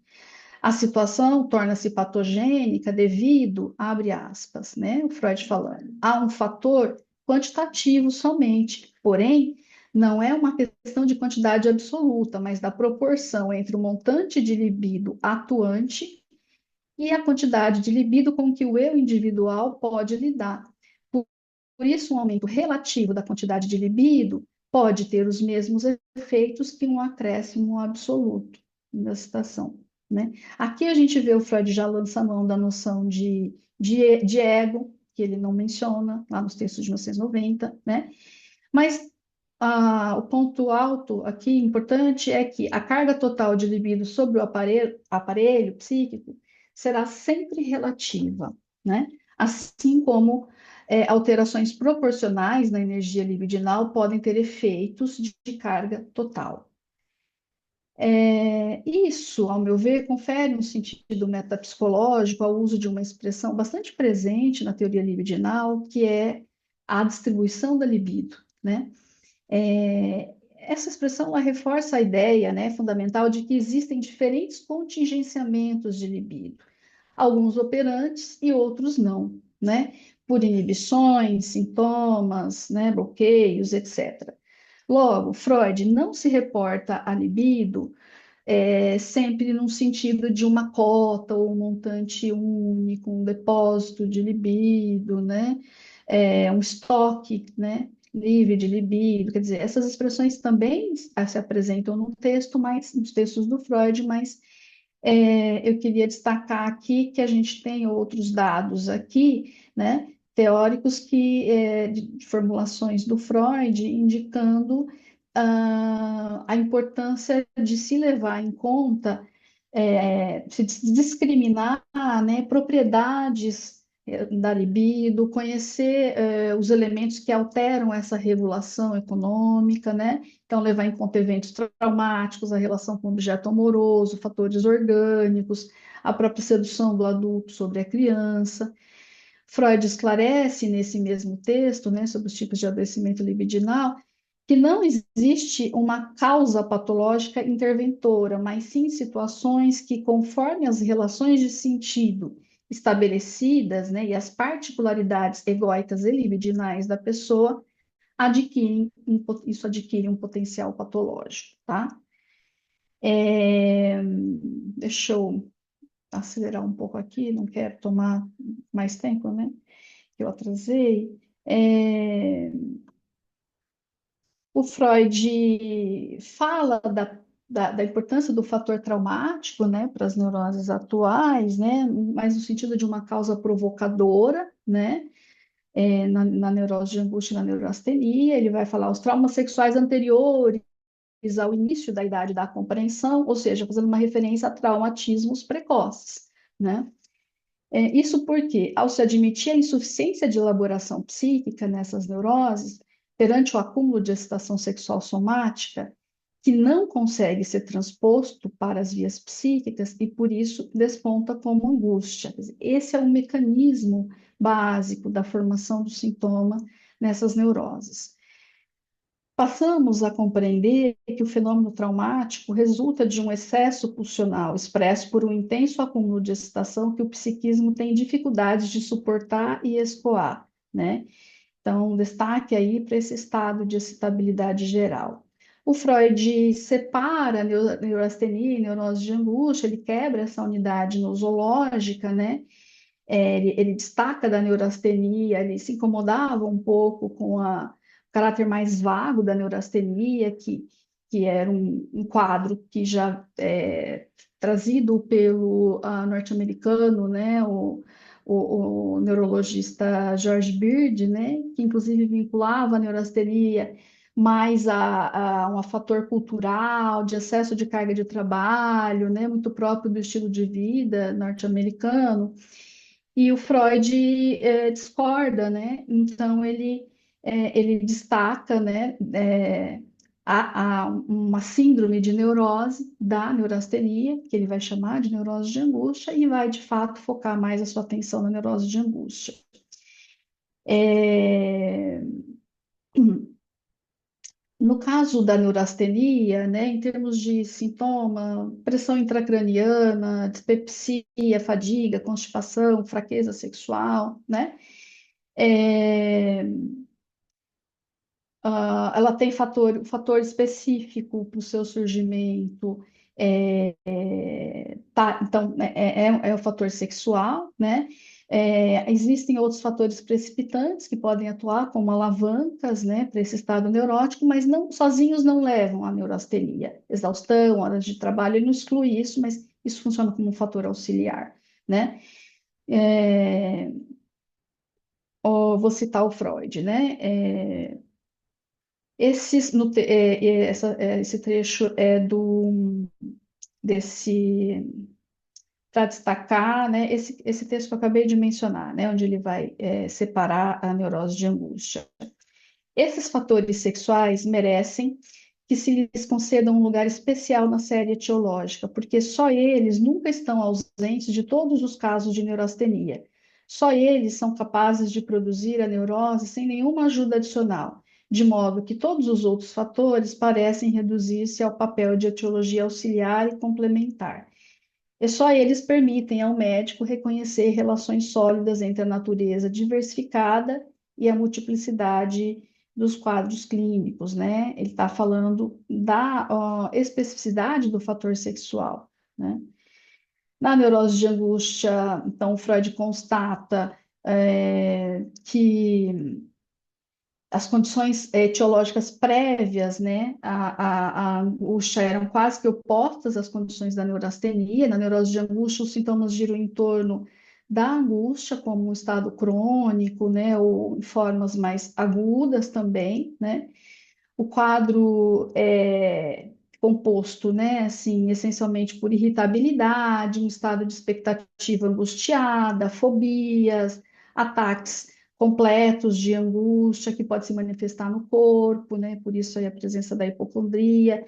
A situação torna-se patogênica devido, abre aspas, né? O Freud falando, a um fator quantitativo somente, porém, não é uma questão de quantidade absoluta, mas da proporção entre o montante de libido atuante e a quantidade de libido com que o eu individual pode lidar. Por isso, um aumento relativo da quantidade de libido pode ter os mesmos efeitos que um acréscimo absoluto da citação, né? Aqui a gente vê o Freud já lança a mão da noção de ego, que ele não menciona lá nos textos de 1990, né? Mas o ponto alto aqui, importante, é que a carga total de libido sobre o aparelho psíquico será sempre relativa, né? Assim como alterações proporcionais na energia libidinal podem ter efeitos de carga total. Isso, ao meu ver, confere um sentido metapsicológico ao uso de uma expressão bastante presente na teoria libidinal, que é a distribuição da libido, né? Essa expressão ela reforça a ideia, né, fundamental de que existem diferentes contingenciamentos de libido, alguns operantes e outros não, né, por inibições, sintomas, né, bloqueios, etc. Logo, Freud não se reporta a libido sempre num sentido de uma cota ou um montante único, um depósito de libido, né? Um estoque, né? Livre de libido, quer dizer, essas expressões também se apresentam no texto, mas nos textos do Freud, mas eu queria destacar aqui que a gente tem outros dados aqui, né? Teóricos de formulações do Freud indicando a importância de se levar em conta, se discriminar, né, propriedades da libido, conhecer os elementos que alteram essa regulação econômica, né? Então, levar em conta eventos traumáticos, a relação com o objeto amoroso, fatores orgânicos, a própria sedução do adulto sobre a criança. Freud esclarece nesse mesmo texto, né, sobre os tipos de adoecimento libidinal, que não existe uma causa patológica interventora, mas sim situações que, conforme as relações de sentido estabelecidas, né, e as particularidades egóicas e libidinais da pessoa, isso adquire um potencial patológico, tá? Deixa eu acelerar um pouco aqui, não quero tomar mais tempo, né? Que eu atrasei. O Freud fala da importância do fator traumático, né, para as neuroses atuais, né, mas no sentido de uma causa provocadora, né, na neurose de angústia e na neurastenia. Ele vai falar os traumas sexuais anteriores ao início da idade da compreensão, ou seja, fazendo uma referência a traumatismos precoces, né? Isso porque, ao se admitir a insuficiência de elaboração psíquica nessas neuroses, perante o acúmulo de excitação sexual somática, que não consegue ser transposto para as vias psíquicas e, por isso, desponta como angústia. Quer dizer, esse é o mecanismo básico da formação do sintoma nessas neuroses. passamos a compreender que o fenômeno traumático resulta de um excesso pulsional expresso por um intenso acúmulo de excitação que o psiquismo tem dificuldade de suportar e escoar, né? Então, destaque aí para esse estado de excitabilidade geral. O Freud separa a neurastenia e neurose de angústia, ele quebra essa unidade nosológica, né? Ele destaca da neurastenia, ele se incomodava um pouco com o caráter mais vago da neurastenia, que era um quadro que já é trazido pelo norte-americano, né, o neurologista George Beard, né, que inclusive vinculava a neurastenia mais a um fator cultural, de excesso de carga de trabalho, né, muito próprio do estilo de vida norte-americano. E o Freud discorda, né? Então ele destaca, né, uma síndrome de neurose da neurastenia, que ele vai chamar de neurose de angústia, e vai de fato focar mais a sua atenção na neurose de angústia. É, No caso da neurastenia, né, em termos de sintoma, pressão intracraniana, dispepsia, fadiga, constipação, fraqueza sexual, né? É, ela tem fator específico para o seu surgimento. Tá, então, é o fator sexual, né? Existem outros fatores precipitantes que podem atuar como alavancas, né, para esse estado neurótico, mas não sozinhos não levam à neurastenia. Exaustão, horas de trabalho, ele não exclui isso, mas isso funciona como um fator auxiliar, né? É, vou citar o Freud, né? Esse trecho é desse para destacar, né, esse texto que eu acabei de mencionar, né, onde ele vai separar a neurose de angústia. Esses fatores sexuais merecem que se lhes conceda um lugar especial na série etiológica, porque só eles nunca estão ausentes de todos os casos de neurastenia. Só eles são capazes de produzir a neurose sem nenhuma ajuda adicional, de modo que todos os outros fatores parecem reduzir-se ao papel de etiologia auxiliar e complementar. E só eles permitem ao médico reconhecer relações sólidas entre a natureza diversificada e a multiplicidade dos quadros clínicos, né? Ele está falando da especificidade do fator sexual, né? Na neurose de angústia, então, Freud constata que as condições etiológicas prévias, né, a angústia eram quase que opostas às condições da neurastenia. Na neurose de angústia, os sintomas giram em torno da angústia como um estado crônico, né, ou em formas mais agudas também, né. O quadro é composto, né, assim, essencialmente por irritabilidade, um estado de expectativa angustiada, fobias, ataques completos de angústia que pode se manifestar no corpo, né, por isso aí a presença da hipocondria,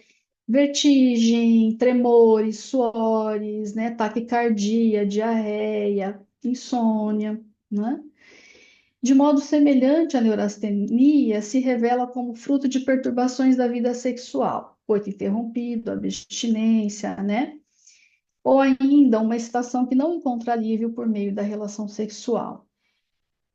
vertigem, tremores, suores, né, taquicardia, diarreia, insônia, né? De modo semelhante, a neurastenia se revela como fruto de perturbações da vida sexual, coito interrompido, abstinência, né? Ou ainda uma excitação que não encontra alívio por meio da relação sexual.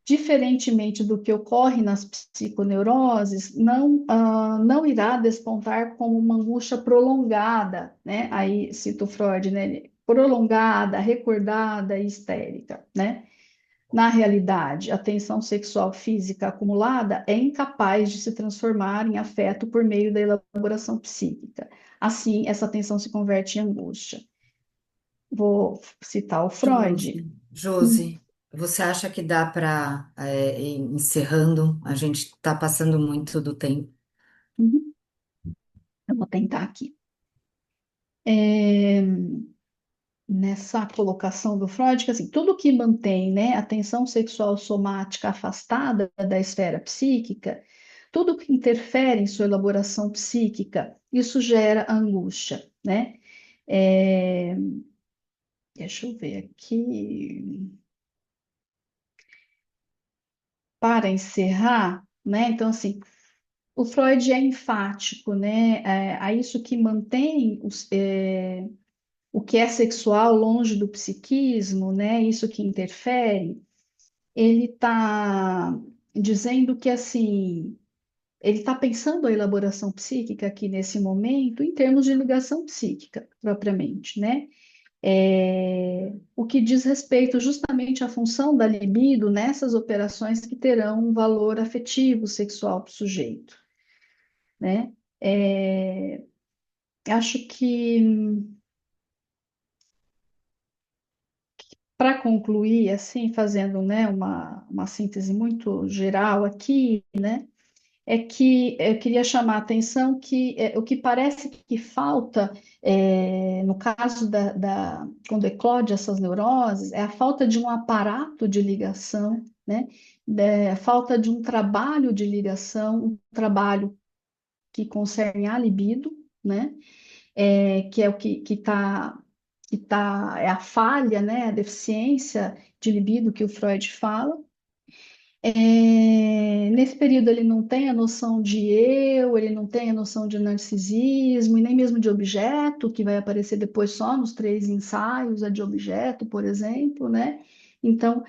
Diferentemente do que ocorre nas psiconeuroses, não irá despontar como uma angústia prolongada, né? Aí cito Freud, né? Prolongada, recordada e histérica, né? Na realidade, a tensão sexual física acumulada é incapaz de se transformar em afeto por meio da elaboração psíquica. Assim, essa tensão se converte em angústia. Vou citar o Freud. Josi, Josi, você acha que dá para, encerrando, a gente está passando muito do tempo? Uhum. Eu vou tentar aqui. É, nessa colocação do Freud, que assim, tudo que mantém, né, a tensão sexual somática afastada da esfera psíquica, tudo que interfere em sua elaboração psíquica, isso gera angústia, né? É, deixa eu ver aqui. Para encerrar, né? Então, assim, o Freud é enfático, né, a isso que mantém o que é sexual longe do psiquismo, né, isso que interfere, ele está dizendo que, assim, ele está pensando a elaboração psíquica aqui nesse momento em termos de ligação psíquica, propriamente, né? O que diz respeito justamente à função da libido nessas operações que terão um valor afetivo sexual para o sujeito, né? É, acho que, para concluir, assim, fazendo, né, uma síntese muito geral aqui, né, é que eu queria chamar a atenção que o que parece que falta, no caso quando eclode essas neuroses, é a falta de um aparato de ligação, né? A falta de um trabalho de ligação, um trabalho que concerne a libido, né? Que é o é a falha, né? A deficiência de libido que o Freud fala. Nesse período ele não tem a noção de eu, ele não tem a noção de narcisismo e nem mesmo de objeto, que vai aparecer depois só nos três ensaios, a de objeto, por exemplo, né? Então,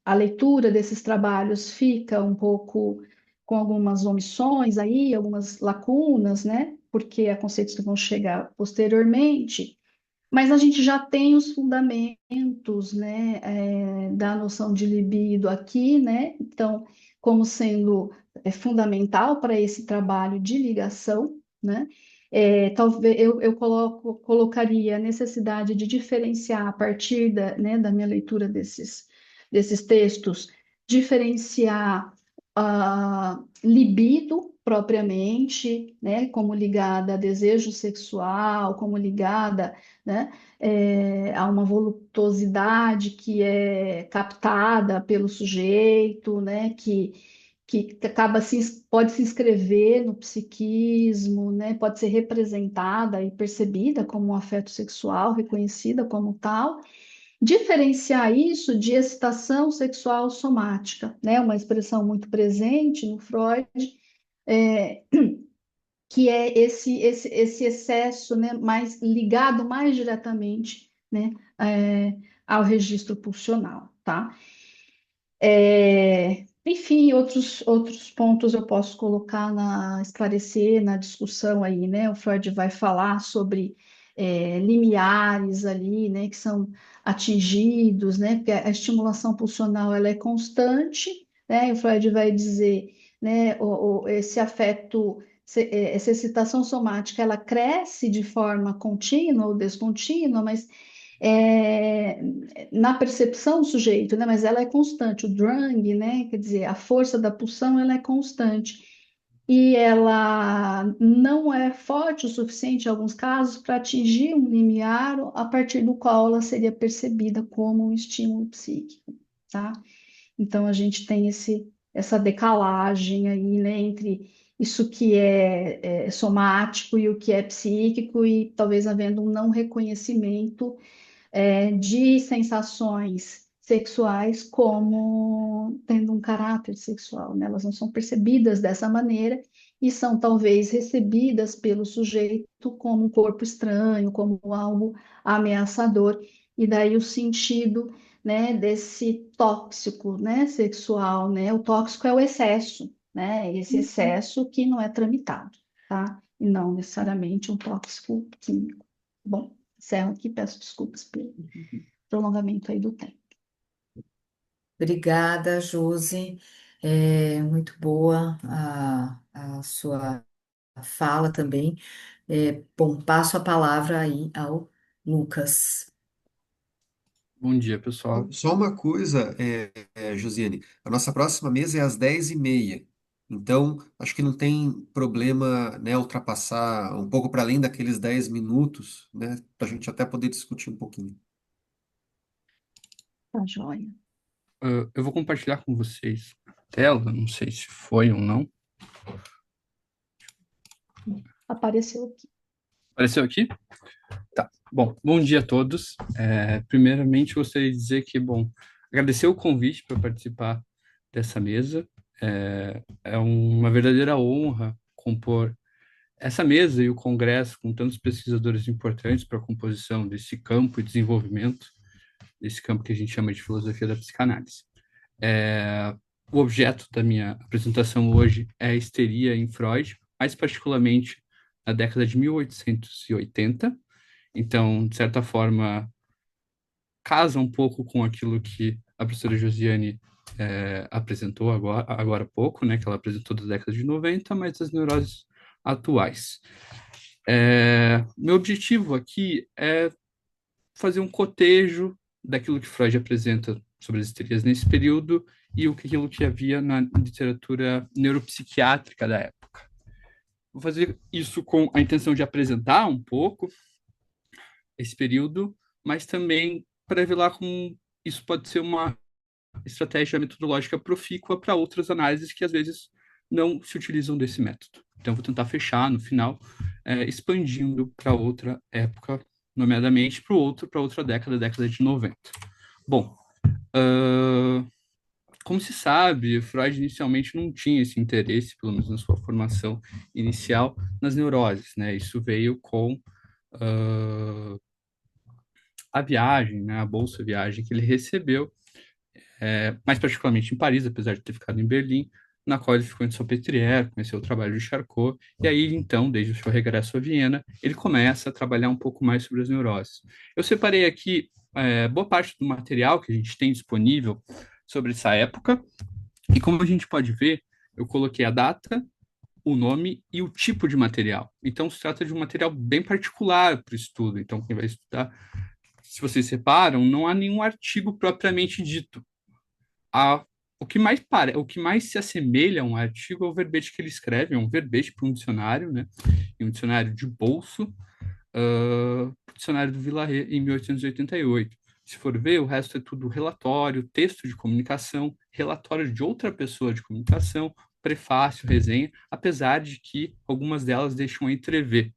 a leitura desses trabalhos fica um pouco com algumas omissões aí, algumas lacunas, né? Porque há conceitos que vão chegar posteriormente. Mas a gente já tem os fundamentos, né, da noção de libido aqui, né? Então, como sendo fundamental para esse trabalho de ligação, né? Talvez eu colocaria a necessidade de diferenciar a partir né, da minha leitura desses textos, diferenciar a libido propriamente, né, como ligada a desejo sexual, como ligada, né, a uma voluptuosidade que é captada pelo sujeito, né, que acaba pode se inscrever no psiquismo, né, pode ser representada e percebida como um afeto sexual, reconhecida como tal. Diferenciar isso de excitação sexual somática, né, uma expressão muito presente no Freud, é, que é esse excesso, né, mais ligado mais diretamente, né, ao registro pulsional, tá? Enfim, outros pontos eu posso colocar esclarecer na discussão aí, né? O Freud vai falar sobre limiares ali, né, que são atingidos, né? Porque a estimulação pulsional ela é constante, né? E o Freud vai dizer, né, esse afeto, essa excitação somática, ela cresce de forma contínua ou descontínua, mas é, na percepção do sujeito, né? Mas ela é constante. O drang, né? Quer dizer, a força da pulsão, ela é constante. E ela não é forte o suficiente, em alguns casos, para atingir um limiar a partir do qual ela seria percebida como um estímulo psíquico, tá? Então, a gente tem essa decalagem aí, né, entre isso que é somático e o que é psíquico, e talvez havendo um não reconhecimento de sensações sexuais como tendo um caráter sexual, né? Elas não são percebidas dessa maneira e são talvez recebidas pelo sujeito como um corpo estranho, como algo ameaçador, e daí o sentido, né, desse tóxico, né, sexual, né? O tóxico é o excesso, né? Esse excesso que não é tramitado, tá? E não necessariamente um tóxico químico. Bom, encerro aqui, peço desculpas pelo prolongamento aí do tempo. Obrigada, Josi. Muito boa a sua fala também. Bom, passo a palavra aí ao Lucas. Bom dia, pessoal. Só uma coisa, Josiane, a nossa próxima mesa é às 10h30. Então, acho que não tem problema, né, ultrapassar um pouco para além daqueles 10 minutos, né, para a gente até poder discutir um pouquinho. Tá joia. Eu vou compartilhar com vocês a tela, não sei se foi ou não. Apareceu aqui. Apareceu aqui? Tá. Bom dia a todos. Primeiramente, gostaria de dizer que, agradecer o convite para participar dessa mesa. É uma verdadeira honra compor essa mesa e o congresso com tantos pesquisadores importantes para a composição desse campo e desenvolvimento desse campo que a gente chama de filosofia da psicanálise. O objeto da minha apresentação hoje é a histeria em Freud, mais particularmente na década de 1880. Então, de certa forma, casa um pouco com aquilo que a professora Josiane apresentou agora há pouco, né, que ela apresentou da década de 90, mas as neuroses atuais. Meu objetivo aqui é fazer um cotejo daquilo que Freud apresenta sobre as histerias nesse período e aquilo que havia na literatura neuropsiquiátrica da época. Vou fazer isso com a intenção de apresentar um pouco esse período, mas também para revelar como isso pode ser uma estratégia metodológica profícua para outras análises que às vezes não se utilizam desse método. Então, vou tentar fechar no final, expandindo para outra época, nomeadamente para outra década de 90. Bom, como se sabe, Freud inicialmente não tinha esse interesse, pelo menos na sua formação inicial, nas neuroses, né? Isso veio com a viagem, né? A bolsa viagem que ele recebeu, mais particularmente em Paris, apesar de ter ficado em Berlim, na qual ele ficou em Salpêtrière, conheceu o trabalho de Charcot, e aí, então, desde o seu regresso a Viena, ele começa a trabalhar um pouco mais sobre as neuroses. Eu separei aqui boa parte do material que a gente tem disponível sobre essa época, e como a gente pode ver, eu coloquei a data, o nome e o tipo de material. Então, se trata de um material bem particular para o estudo. Então, quem vai estudar, se vocês separam, não há nenhum artigo propriamente dito. O que mais se assemelha a um artigo é o verbete que ele escreve, é um verbete para um dicionário, né? E um dicionário de bolso, dicionário do Villaret, em 1888. Se for ver, o resto é tudo relatório, texto de comunicação, relatório de outra pessoa de comunicação, prefácio, resenha, apesar de que algumas delas deixam entrever.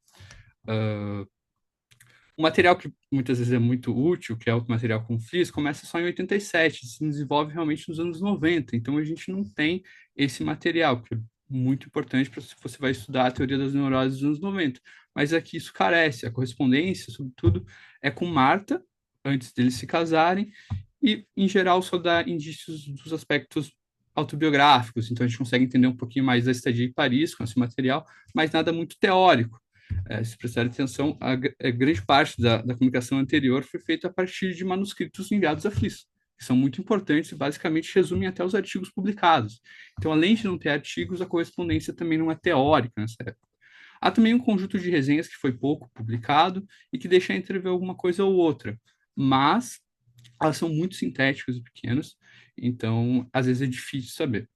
O material que muitas vezes é muito útil, que é o material com FLIS, começa só em 87, se desenvolve realmente nos anos 90. Então, a gente não tem esse material, que é muito importante para se você vai estudar a teoria das neuroses dos anos 90. Mas aqui isso carece. A correspondência, sobretudo, é com Marta, antes deles se casarem, e, em geral, só dá indícios dos aspectos autobiográficos. Então, a gente consegue entender um pouquinho mais da estadia em Paris com esse material, mas nada muito teórico. Se prestar atenção, a grande parte da comunicação anterior foi feita a partir de manuscritos enviados a FLIS, que são muito importantes e basicamente resumem até os artigos publicados. Então, além de não ter artigos, a correspondência também não é teórica nessa época. Há também um conjunto de resenhas que foi pouco publicado e que deixa entrever alguma coisa ou outra, mas elas são muito sintéticas e pequenas, então às vezes é difícil saber.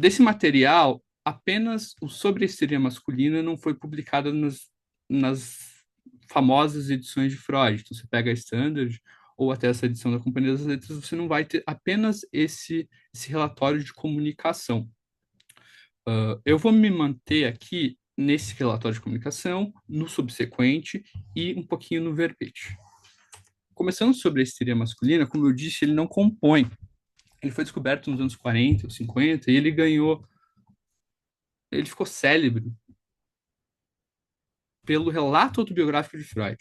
Desse material, apenas o sobre a histeria masculina não foi publicado nas famosas edições de Freud. Então, você pega a Standard ou até essa edição da Companhia das Letras, você não vai ter apenas esse relatório de comunicação. Eu vou me manter aqui nesse relatório de comunicação, no subsequente e um pouquinho no verbete. Começando sobre a histeria masculina, como eu disse, ele não compõe. Ele foi descoberto nos anos 40 ou 50 e ele ficou célebre pelo relato autobiográfico de Freud.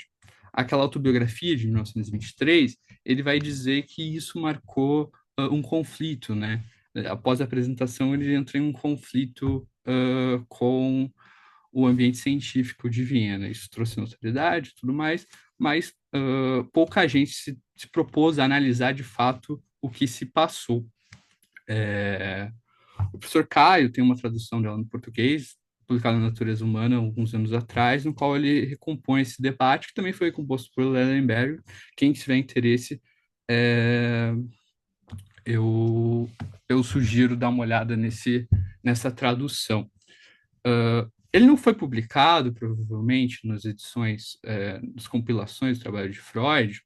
Aquela autobiografia de 1923, ele vai dizer que isso marcou um conflito, né? Após a apresentação, ele entra em um conflito com o ambiente científico de Viena. Isso trouxe notoriedade e tudo mais, mas pouca gente se propôs a analisar de fato o que se passou. O professor Caio tem uma tradução dela no português, publicada na Natureza Humana alguns anos atrás, no qual ele recompõe esse debate, que também foi composto por Lellenberg. Quem tiver interesse, eu sugiro dar uma olhada nessa tradução. Ele não foi publicado, provavelmente, nas edições, nas compilações do trabalho de Freud.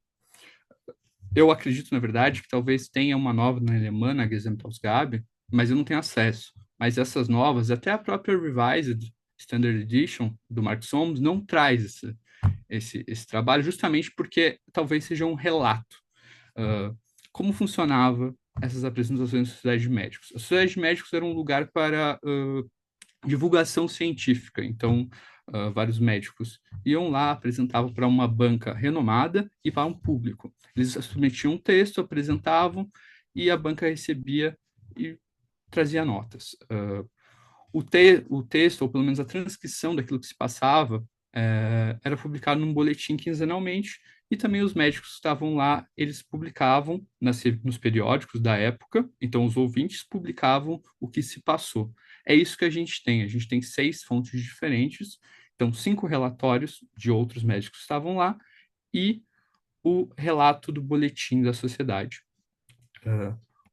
Eu acredito, na verdade, que talvez tenha uma nova na alemã, na Gesamtausgabe, mas eu não tenho acesso. Mas essas novas, até a própria Revised Standard Edition do Mark Solms, não traz esse trabalho, justamente porque talvez seja um relato. Como funcionava essas apresentações da Sociedade de Médicos. A Sociedade de Médicos era um lugar para divulgação científica, então vários médicos iam lá, apresentavam para uma banca renomada e para um público. Eles submetiam um texto, apresentavam, e a banca recebia e trazia notas. O texto, ou pelo menos a transcrição daquilo que se passava, era publicado num boletim quinzenalmente, e também os médicos que estavam lá, eles publicavam nos periódicos da época, então os ouvintes publicavam o que se passou. É isso que a gente tem 6 fontes diferentes, então 5 relatórios de outros médicos que estavam lá, e o relato do boletim da sociedade.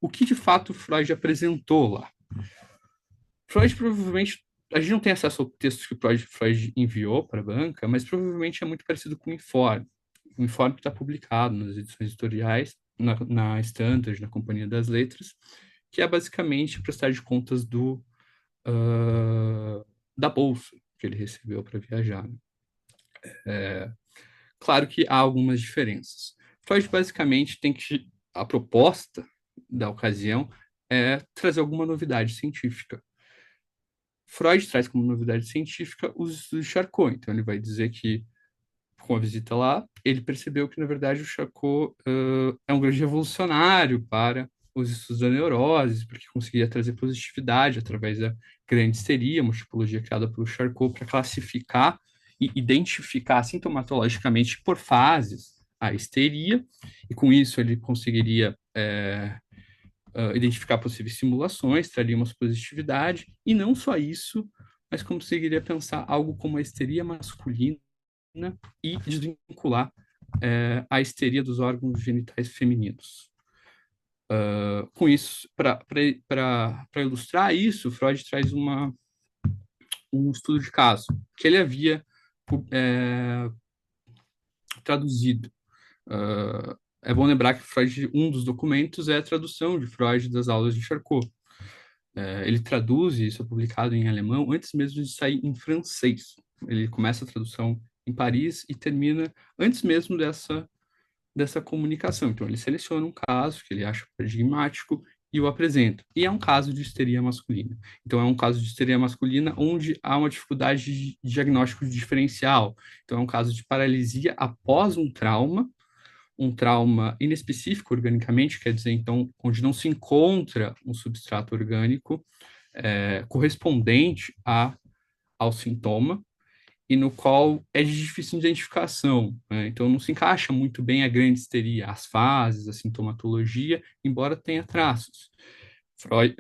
O que de fato Freud apresentou lá? Freud provavelmente, a gente não tem acesso ao texto que Freud enviou para a banca, mas provavelmente é muito parecido com o informe. O informe que está publicado nas edições editoriais, na Standard, na Companhia das Letras, que é basicamente prestar de contas da bolsa que ele recebeu para viajar. Claro que há algumas diferenças. Freud basicamente a proposta da ocasião é trazer alguma novidade científica. Freud traz como novidade científica os estudos de Charcot. Então, ele vai dizer que, com a visita lá, ele percebeu que, na verdade, o Charcot é um grande revolucionário para os estudos da neurose, porque conseguia trazer positividade através da grande histeria, uma tipologia criada pelo Charcot para classificar e identificar sintomatologicamente por fases a histeria, e com isso ele conseguiria identificar possíveis simulações, traria uma positividade, e não só isso, mas conseguiria pensar algo como a histeria masculina e desvincular a histeria dos órgãos genitais femininos. Com isso, para ilustrar isso, Freud traz um estudo de caso que ele havia traduzido. É bom lembrar que Freud, um dos documentos é a tradução de Freud das aulas de Charcot. Ele traduz, e isso é publicado em alemão, antes mesmo de sair em francês. Ele começa a tradução em Paris e termina antes mesmo dessa comunicação. Então, ele seleciona um caso que ele acha paradigmático e o apresenta. E é um caso de histeria masculina. Então, é um caso de histeria masculina onde há uma dificuldade de diagnóstico diferencial. Então, é um caso de paralisia após um trauma inespecífico organicamente, quer dizer, então, onde não se encontra um substrato orgânico correspondente ao sintoma, e no qual é de difícil identificação, né? Então, não se encaixa muito bem a grande histeria, as fases, a sintomatologia, embora tenha traços. Freud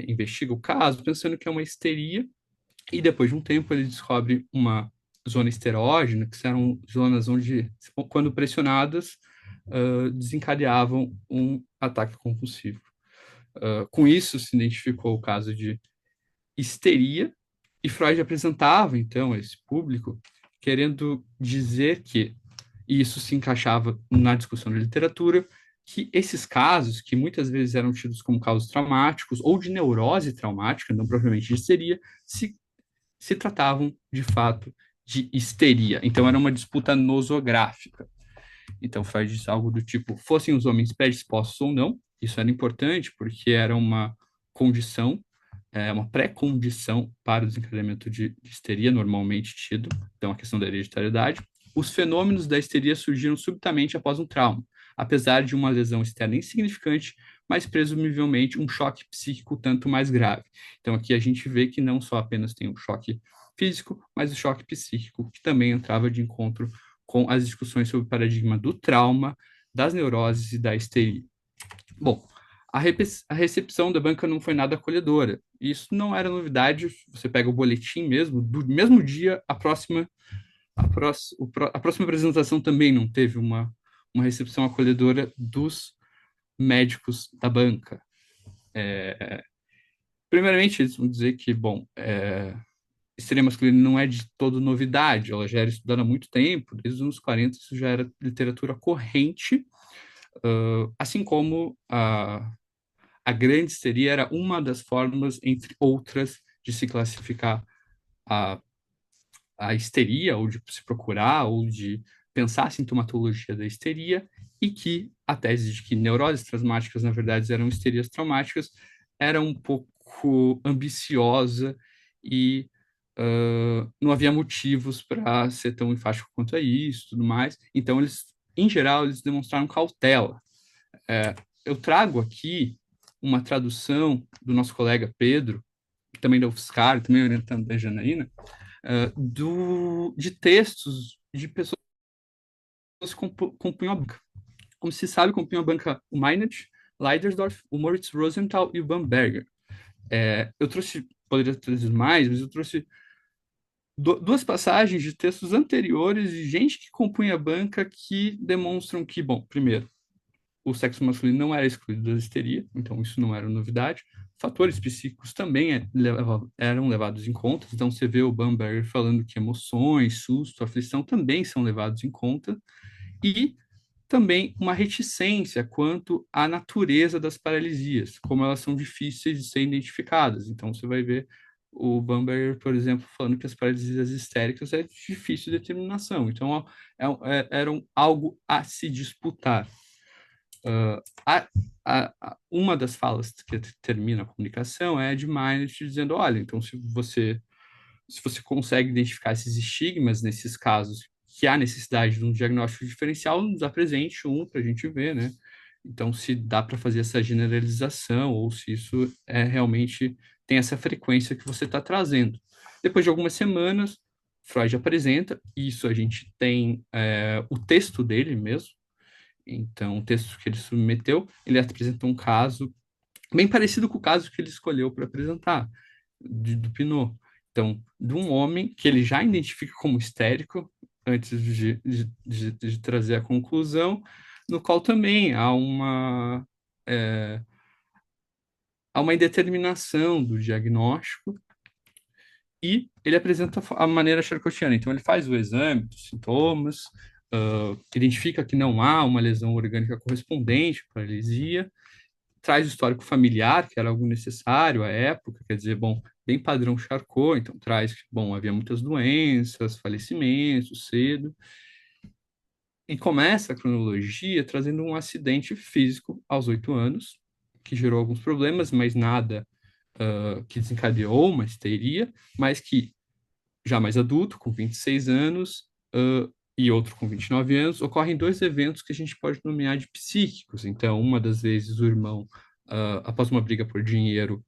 investiga o caso pensando que é uma histeria, e depois de um tempo ele descobre uma zona esterógena, que eram zonas onde, quando pressionadas, desencadeavam um ataque compulsivo. Com isso, se identificou o caso de histeria, e Freud apresentava, então, a esse público, querendo dizer que, e isso se encaixava na discussão da literatura, que esses casos, que muitas vezes eram tidos como casos traumáticos ou de neurose traumática, não propriamente de histeria, se tratavam, de fato, de histeria. Então, era uma disputa nosográfica. Então, Freud disse algo do tipo, fossem os homens predispostos ou não, isso era importante porque era uma condição, uma pré-condição para o desencadeamento de histeria normalmente tido, então a questão da hereditariedade. Os fenômenos da histeria surgiram subitamente após um trauma, apesar de uma lesão externa insignificante, mas presumivelmente um choque psíquico tanto mais grave. Então aqui a gente vê que não só apenas tem um choque físico, mas o choque psíquico, que também entrava de encontro com as discussões sobre o paradigma do trauma, das neuroses e da histeria. Bom, a recepção da banca não foi nada acolhedora. Isso não era novidade. Você pega o boletim mesmo, do mesmo dia, a próxima apresentação também não teve uma recepção acolhedora dos médicos da banca. Primeiramente, eles vão dizer que, bom, histeria masculina não é de todo novidade, ela já era estudada há muito tempo, desde os anos 40 isso já era literatura corrente, assim como a grande histeria era uma das formas, entre outras, de se classificar a histeria, ou de se procurar, ou de pensar a sintomatologia da histeria, e que a tese de que neuroses traumáticas, na verdade, eram histerias traumáticas, era um pouco ambiciosa e não havia motivos para ser tão enfático quanto a isso, tudo mais. Então, eles, em geral, eles demonstraram cautela. Eu trago aqui uma tradução do nosso colega Pedro, também da UFSCar, também orientando da Janaína, de textos de pessoas que compunham a banca. Como se sabe, compunham a banca o Meinert, Leidersdorf, o Moritz Rosenthal e o Bamberger. Eu trouxe, poderia trazer mais, mas eu trouxe duas passagens de textos anteriores de gente que compunha a banca que demonstram que, bom, primeiro, o sexo masculino não era excluído da histeria, então isso não era novidade. Fatores psíquicos também eram levados em conta, então você vê o Bamberger falando que emoções, susto, aflição também são levados em conta, e também uma reticência quanto à natureza das paralisias, como elas são difíceis de serem identificadas. Então você vai ver o Bamberger, por exemplo, falando que as paralisias histéricas é de difícil determinação. Então era algo a se disputar. Uma das falas que termina a comunicação é de Meinert dizendo, olha, então se você consegue identificar esses estigmas nesses casos que há necessidade de um diagnóstico diferencial, nos apresente um para a gente ver, né? Então, se dá para fazer essa generalização ou se isso realmente tem essa frequência que você está trazendo. Depois de algumas semanas, Freud apresenta, isso a gente tem o texto dele mesmo, então, o texto que ele submeteu, ele apresenta um caso bem parecido com o caso que ele escolheu para apresentar, do Pinot. Então, de um homem que ele já identifica como histérico, antes de trazer a conclusão, no qual também há uma indeterminação do diagnóstico, e ele apresenta a maneira charcotiana. Então, ele faz o exame dos sintomas, identifica que não há uma lesão orgânica correspondente à paralisia, traz o histórico familiar, que era algo necessário à época, quer dizer, bom, bem padrão Charcot, então traz que, bom, havia muitas doenças, falecimentos cedo, e começa a cronologia trazendo um acidente físico aos 8 anos, que gerou alguns problemas, mas nada que desencadeou uma histeria, mas que, já mais adulto, com 26 anos, e outro com 29 anos, ocorrem dois eventos que a gente pode nomear de psíquicos. Então, uma das vezes o irmão, após uma briga por dinheiro,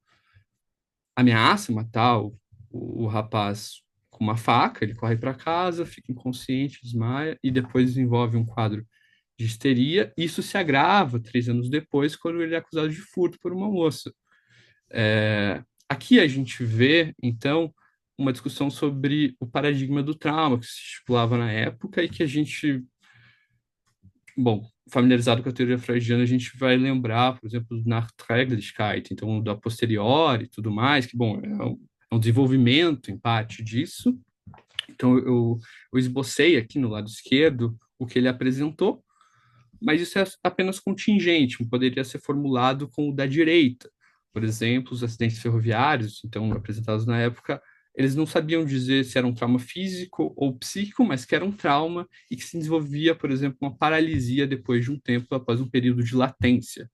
ameaça matar o rapaz com uma faca, ele corre para casa, fica inconsciente, desmaia, e depois desenvolve um quadro de histeria. Isso se agrava 3 anos depois, quando ele é acusado de furto por uma moça. Aqui a gente vê, então, uma discussão sobre o paradigma do trauma que se estipulava na época e que a gente, bom, familiarizado com a teoria freudiana, a gente vai lembrar, por exemplo, do Nachträglichkeit, então, da posteriori e tudo mais, que, bom, é um desenvolvimento, em parte, disso. Então, eu esbocei aqui no lado esquerdo o que ele apresentou, mas isso é apenas contingente, poderia ser formulado com o da direita. Por exemplo, os acidentes ferroviários, então apresentados na época, eles não sabiam dizer se era um trauma físico ou psíquico, mas que era um trauma e que se desenvolvia, por exemplo, uma paralisia depois de um tempo, após um período de latência.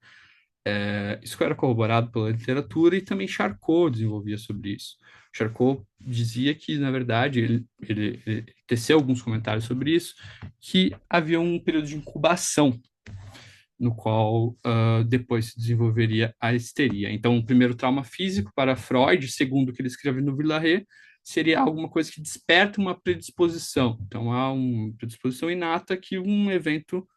Isso era corroborado pela literatura e também Charcot desenvolvia sobre isso. Charcot dizia que, na verdade, ele teceu alguns comentários sobre isso, que havia um período de incubação no qual depois se desenvolveria a histeria. Então, o primeiro trauma físico para Freud, segundo o que ele escreve no Villarret, seria alguma coisa que desperta uma predisposição. Então, há uma predisposição inata que um evento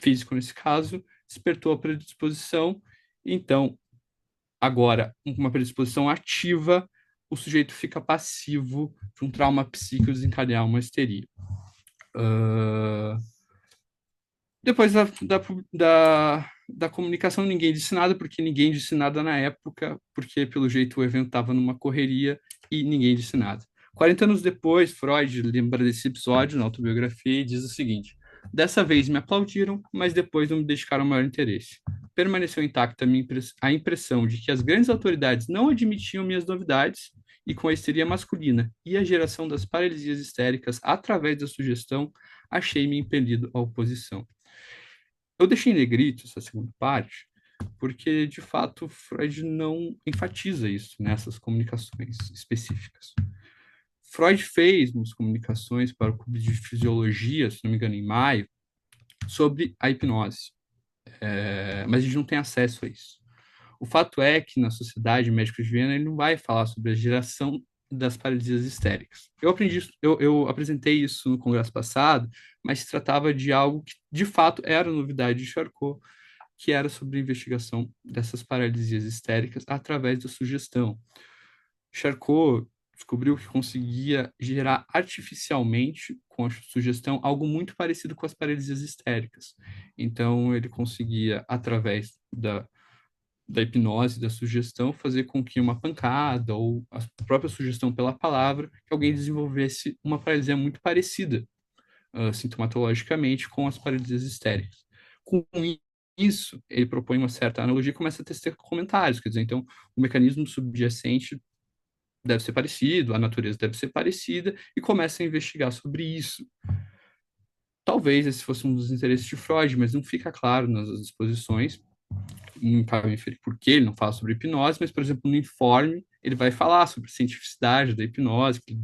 físico, nesse caso, despertou a predisposição. Então, agora, uma predisposição ativa, o sujeito fica passivo de um trauma psíquico desencadear uma histeria. Depois da comunicação, ninguém disse nada, porque ninguém disse nada na época, porque, pelo jeito, o evento estava numa correria e ninguém disse nada. 40 anos depois, Freud lembra desse episódio na autobiografia e diz o seguinte: dessa vez me aplaudiram, mas depois não me dedicaram maior interesse. Permaneceu intacta a impressão de que as grandes autoridades não admitiam minhas novidades, e com a histeria masculina e a geração das paralisias histéricas através da sugestão, achei-me impelido à oposição. Eu deixei em negrito essa segunda parte, porque, de fato, Freud não enfatiza isso nessas comunicações específicas. Freud fez umas comunicações para o Clube de Fisiologia, se não me engano, em maio, sobre a hipnose. Mas a gente não tem acesso a isso. O fato é que na Sociedade Médica de Viena ele não vai falar sobre a geração das paralisias histéricas. Eu apresentei isso no congresso passado, mas se tratava de algo que de fato era novidade de Charcot, que era sobre a investigação dessas paralisias histéricas através da sugestão. Charcot descobriu que conseguia gerar artificialmente, com a sugestão, algo muito parecido com as paralisias histéricas. Então, ele conseguia, através da hipnose, da sugestão, fazer com que uma pancada ou a própria sugestão pela palavra, que alguém desenvolvesse uma paralisia muito parecida, sintomatologicamente, com as paralisias histéricas. Com isso, ele propõe uma certa analogia e começa a tecer comentários, quer dizer, então, o mecanismo subjacente deve ser parecido, a natureza deve ser parecida, e começa a investigar sobre isso. Talvez esse fosse um dos interesses de Freud, mas não fica claro nas exposições, não cabe inferir por que ele não fala sobre hipnose, mas, por exemplo, no informe, ele vai falar sobre a cientificidade da hipnose, que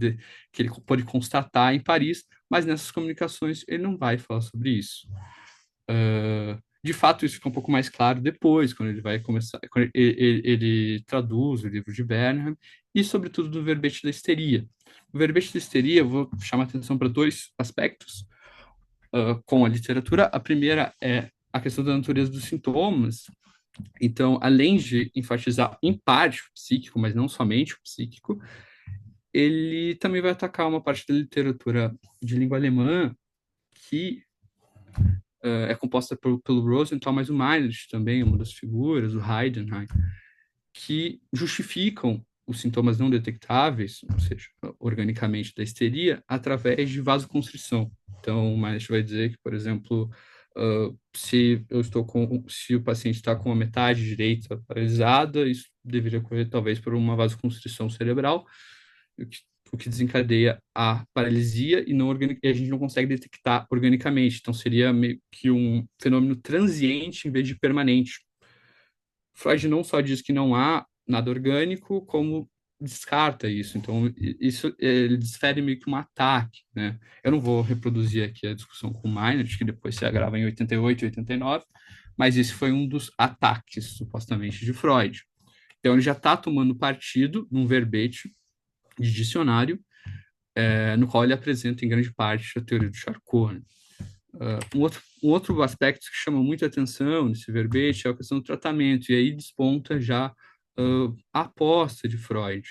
ele pode constatar em Paris, mas nessas comunicações ele não vai falar sobre isso. De fato, isso fica um pouco mais claro depois, quando ele vai começar, quando ele traduz o livro de Bernham, e, sobretudo, do verbete da histeria. O verbete da histeria, eu vou chamar a atenção para dois aspectos com a literatura. A primeira é a questão da natureza dos sintomas. Então, além de enfatizar em parte o psíquico, mas não somente o psíquico, ele também vai atacar uma parte da literatura de língua alemã que é composta pelo Rosenthal, mas o Meinert também, uma das figuras, o Heidenheim, que justificam os sintomas não detectáveis, ou seja, organicamente da histeria, através de vasoconstrição. Então, o Meinert vai dizer que, por exemplo, se o paciente está com a metade direita paralisada, isso deveria ocorrer talvez por uma vasoconstrição cerebral, o que desencadeia a paralisia e a gente não consegue detectar organicamente. Então, seria meio que um fenômeno transiente em vez de permanente. Freud não só diz que não há nada orgânico, como descarta isso. Então, isso ele desfere meio que um ataque, né? Eu não vou reproduzir aqui a discussão com o Meinert, que depois se agrava em 88 e 89, mas esse foi um dos ataques, supostamente, de Freud. Então, ele já está tomando partido num verbete de dicionário, no qual ele apresenta, em grande parte, a teoria do Charcot, né? Um outro aspecto que chama muita atenção nesse verbete é a questão do tratamento, e aí desponta já a aposta de Freud.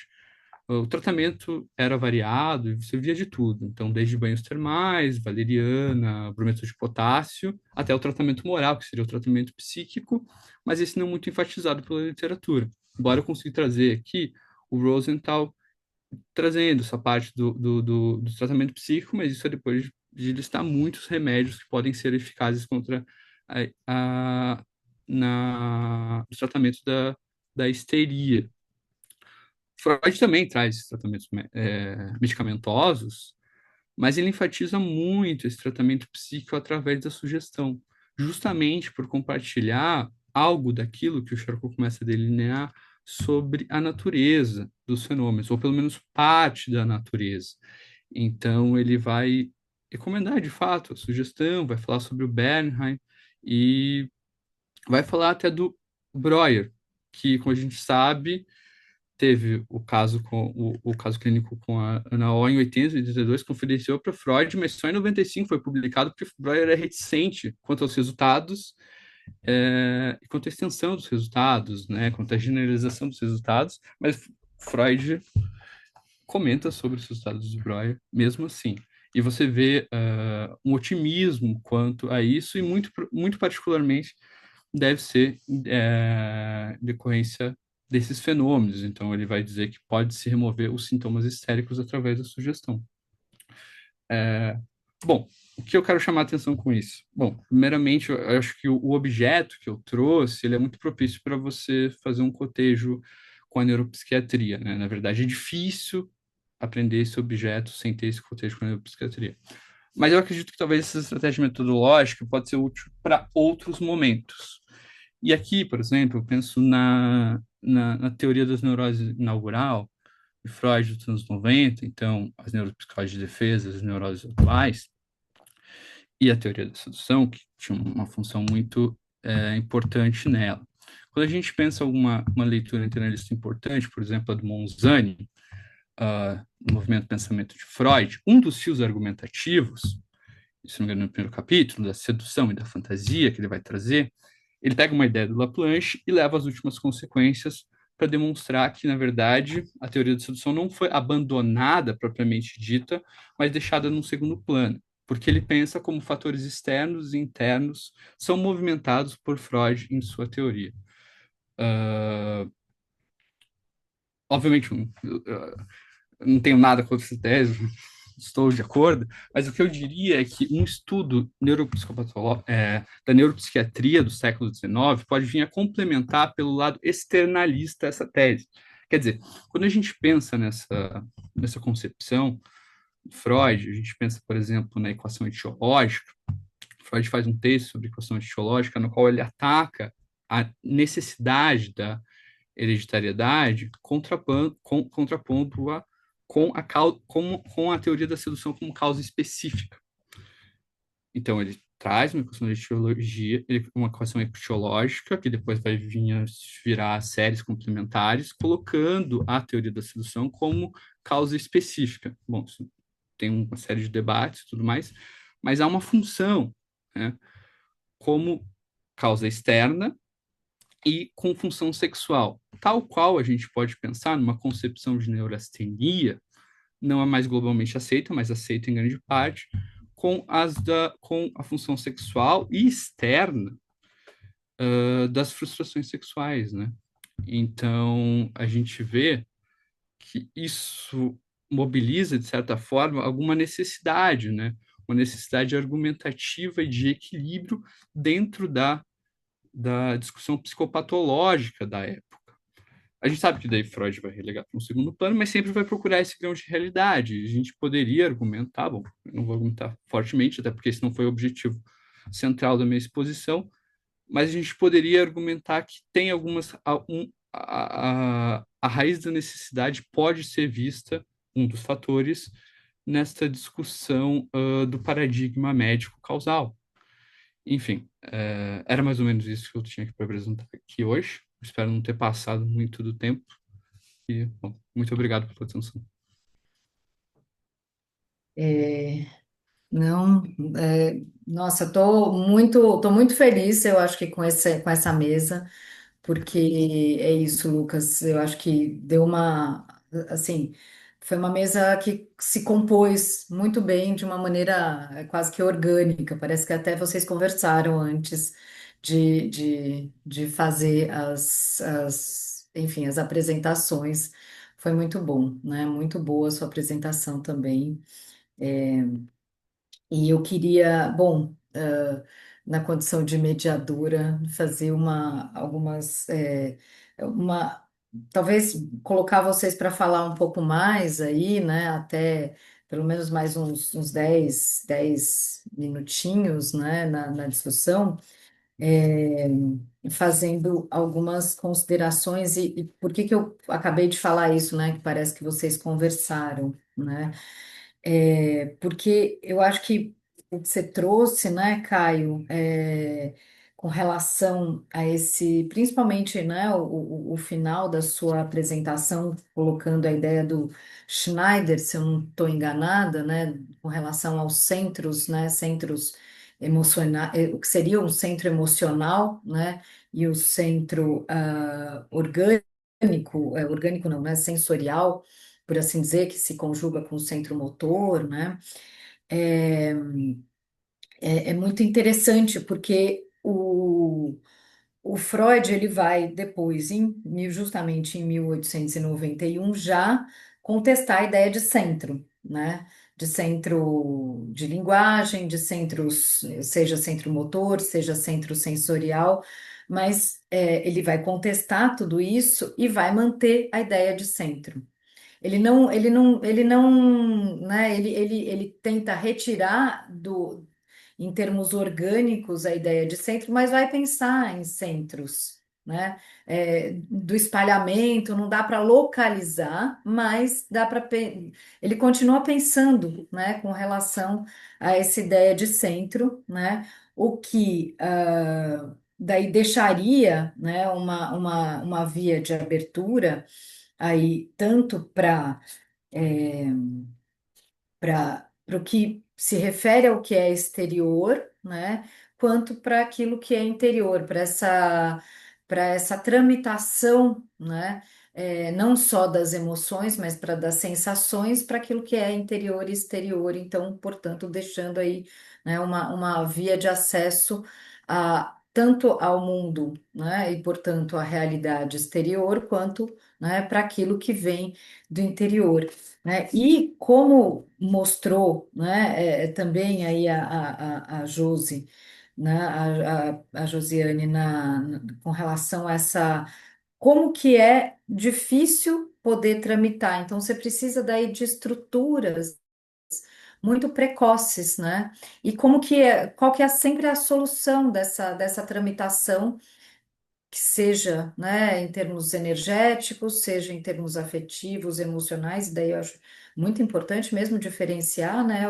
O tratamento era variado e você via de tudo, então desde banhos termais, valeriana, brometo de potássio, até o tratamento moral, que seria o tratamento psíquico, mas esse não é muito enfatizado pela literatura. Embora eu consiga trazer aqui o Rosenthal trazendo essa parte do tratamento psíquico, mas isso é depois de listar muitos remédios que podem ser eficazes contra no tratamento da histeria. Freud também traz tratamentos medicamentosos, mas ele enfatiza muito esse tratamento psíquico através da sugestão, justamente por compartilhar algo daquilo que o Charcot começa a delinear sobre a natureza dos fenômenos, ou pelo menos parte da natureza. Então, ele vai recomendar, de fato, a sugestão, vai falar sobre o Bernheim e vai falar até do Breuer, que, como a gente sabe, teve o caso clínico com a Ana O em 80 e 82, confidenciou para Freud, mas só em 95 foi publicado porque Breuer era reticente quanto aos resultados e quanto à extensão dos resultados, né, quanto à generalização dos resultados, mas Freud comenta sobre os resultados de Breuer mesmo assim. E você vê um otimismo quanto a isso, e muito particularmente deve ser decorrência desses fenômenos. Então, ele vai dizer que pode se remover os sintomas histéricos através da sugestão. Bom, o que eu quero chamar a atenção com isso? Bom, primeiramente, eu acho que o objeto que eu trouxe, ele é muito propício para você fazer um cotejo com a neuropsiquiatria, né? Na verdade, é difícil aprender esse objeto sem ter esse cotejo com a neuropsiquiatria. Mas eu acredito que talvez essa estratégia metodológica pode ser útil para outros momentos. E aqui, por exemplo, eu penso na teoria das neuroses inaugural, de Freud dos anos 90, então as neuropsicoses de defesa, as neuroses atuais, e a teoria da sedução, que tinha uma função muito importante nela. Quando a gente pensa uma leitura internalista importante, por exemplo, a do Monzani, no movimento pensamento de Freud, um dos fios argumentativos, se não me engano, no primeiro capítulo, da sedução e da fantasia que ele vai trazer, ele pega uma ideia do Laplanche e leva às últimas consequências para demonstrar que, na verdade, a teoria da sedução não foi abandonada propriamente dita, mas deixada num segundo plano, porque ele pensa como fatores externos e internos são movimentados por Freud em sua teoria. Obviamente, não tenho nada contra essa tese, estou de acordo, mas o que eu diria é que um estudo da neuropsiquiatria do século XIX pode vir a complementar pelo lado externalista essa tese. Quer dizer, quando a gente pensa nessa concepção de Freud, a gente pensa, por exemplo, na equação etiológica. Freud faz um texto sobre equação etiológica no qual ele ataca a necessidade da hereditariedade, contrapondo-a com a teoria da sedução como causa específica. Então, ele traz uma equação de etiologia, uma equação etiológica, que depois vai virar séries complementares, colocando a teoria da sedução como causa específica. Bom, isso tem uma série de debates e tudo mais, mas há uma função, né, como causa externa e com função sexual. Tal qual a gente pode pensar numa concepção de neurastenia, não é mais globalmente aceita, mas aceita em grande parte, com a função sexual e externa das frustrações sexuais, né? Então, a gente vê que isso mobiliza, de certa forma, alguma necessidade, né? Uma necessidade argumentativa e de equilíbrio dentro da discussão psicopatológica da época. A gente sabe que daí Freud vai relegar para um segundo plano, mas sempre vai procurar esse grão de realidade. A gente poderia argumentar, bom, eu não vou argumentar fortemente, até porque esse não foi o objetivo central da minha exposição, mas a gente poderia argumentar que tem algumas. A raiz da necessidade pode ser vista, um dos fatores, nesta discussão do paradigma médico-causal. Enfim, era mais ou menos isso que eu tinha que apresentar aqui hoje. Espero não ter passado muito do tempo. E, bom, muito obrigado pela atenção. É, não, nossa, tô muito feliz, eu acho que com essa mesa, porque é isso, Lucas, eu acho que deu assim, foi uma mesa que se compôs muito bem, de uma maneira quase que orgânica, parece que até vocês conversaram antes de fazer enfim, as apresentações, foi muito bom, né? Muito boa a sua apresentação também. E eu queria, bom, na condição de mediadora, fazer talvez colocar vocês para falar um pouco mais aí, né? Até pelo menos mais uns 10 minutinhos, né? Na discussão, é, fazendo algumas considerações e por que que eu acabei de falar isso, né? Que parece que vocês conversaram, né? Porque eu acho que o que você trouxe, né, Caio, com relação a esse, principalmente, né, o final da sua apresentação, colocando a ideia do Schneider, se eu não estou enganada, né, com relação aos centros, né, centros emocionais, o que seria um centro emocional, né, e o centro orgânico não, né, sensorial, por assim dizer, que se conjuga com o centro motor, né? É, é muito interessante porque o Freud ele vai depois, justamente em 1891, já contestar a ideia de centro, né? De centro de linguagem, de centros, seja centro motor, seja centro sensorial, mas ele vai contestar tudo isso e vai manter a ideia de centro. né, ele tenta retirar em termos orgânicos a ideia de centro, mas vai pensar em centros, né? Do espalhamento, não dá para localizar, mas dá para ele continua pensando, né, com relação a essa ideia de centro, né? O que daí deixaria, né, uma via de abertura aí tanto para o que se refere ao que é exterior, né, quanto para aquilo que é interior, para essa tramitação, né, não só das emoções, mas para das sensações, para aquilo que é interior e exterior. Então, portanto, deixando aí, né, uma via de acesso tanto ao mundo, né, e portanto à realidade exterior, quanto, né, para aquilo que vem do interior, né? E como mostrou, né, também aí a Josi, né, a Josiane com relação a como que é difícil poder tramitar. Então você precisa daí de estruturas muito precoces, né? E qual que é sempre a solução dessa tramitação que seja, né, em termos energéticos, seja em termos afetivos, emocionais, e daí eu acho muito importante mesmo diferenciar, né,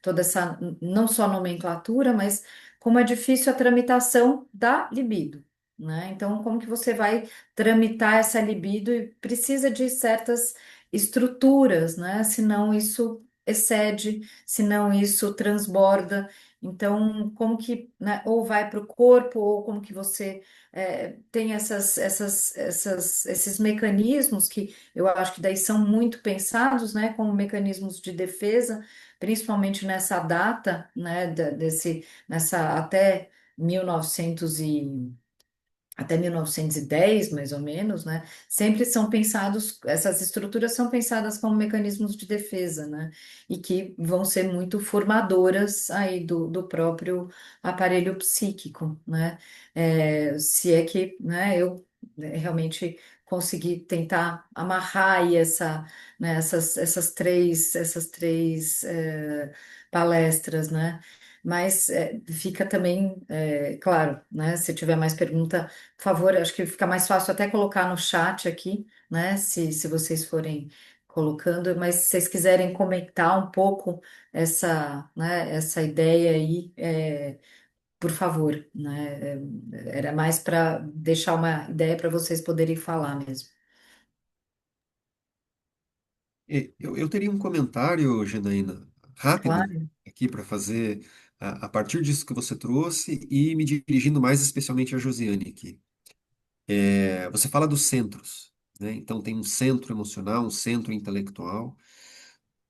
toda essa, não só nomenclatura, mas como é difícil a tramitação da libido, né? Então, como que você vai tramitar essa libido e precisa de certas estruturas, né? Senão isso excede, senão isso transborda. Então, como que, né, ou vai para o corpo, ou como que você tem esses mecanismos que eu acho que daí são muito pensados, né, como mecanismos de defesa, principalmente nessa data, né, nessa até 1910, mais ou menos, né? Sempre são pensados, essas estruturas são pensadas como mecanismos de defesa, né? E que vão ser muito formadoras aí do próprio aparelho psíquico, né? Se é que, né, eu realmente consegui tentar amarrar aí né, essas três palestras, né? Mas fica também, claro, né? Se tiver mais pergunta, por favor, acho que fica mais fácil até colocar no chat aqui, né? Se vocês forem colocando, mas se vocês quiserem comentar um pouco essa ideia aí, por favor, né? Era mais para deixar uma ideia para vocês poderem falar mesmo. Eu teria um comentário, Janaína, rápido Claro, aqui para fazer a partir disso que você trouxe e me dirigindo mais especialmente a Josiane aqui. Você fala dos centros, né? Então tem um centro emocional, um centro intelectual.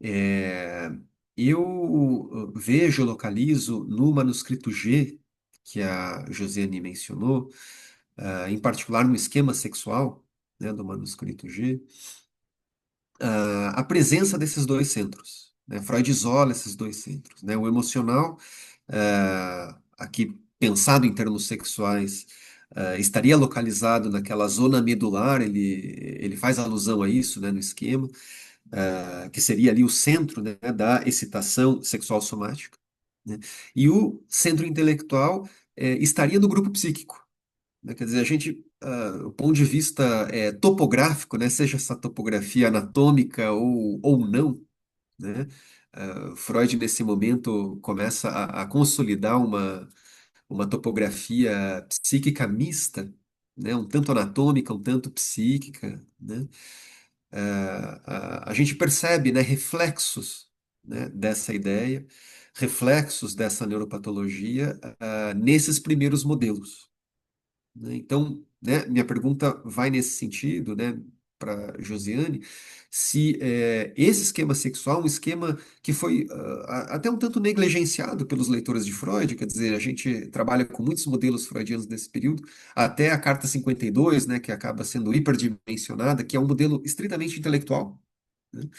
É, eu vejo, localizo no manuscrito G, que a Josiane mencionou, em particular no esquema sexual, né, do manuscrito G, a presença desses dois centros, né? Freud isola esses dois centros, né? O emocional, aqui pensado em termos sexuais, estaria localizado naquela zona medular, ele faz alusão a isso, né, no esquema, que seria ali o centro, né, da excitação sexual somática, né? E o centro intelectual estaria no grupo psíquico, né? Quer dizer, a gente, do ponto de vista topográfico, né, seja essa topografia anatômica ou não, né, Freud, nesse momento, começa a consolidar uma topografia psíquica mista, né, um tanto anatômica, um tanto psíquica, né? A gente percebe, né, reflexos, né, dessa ideia, reflexos dessa neuropatologia, nesses primeiros modelos, né? Então, né, minha pergunta vai nesse sentido, né, para Josiane, se esse esquema sexual é um esquema que foi até um tanto negligenciado pelos leitores de Freud, quer dizer, a gente trabalha com muitos modelos freudianos desse período, até a Carta 52, né, que acaba sendo hiperdimensionada, que é um modelo estritamente intelectual, né?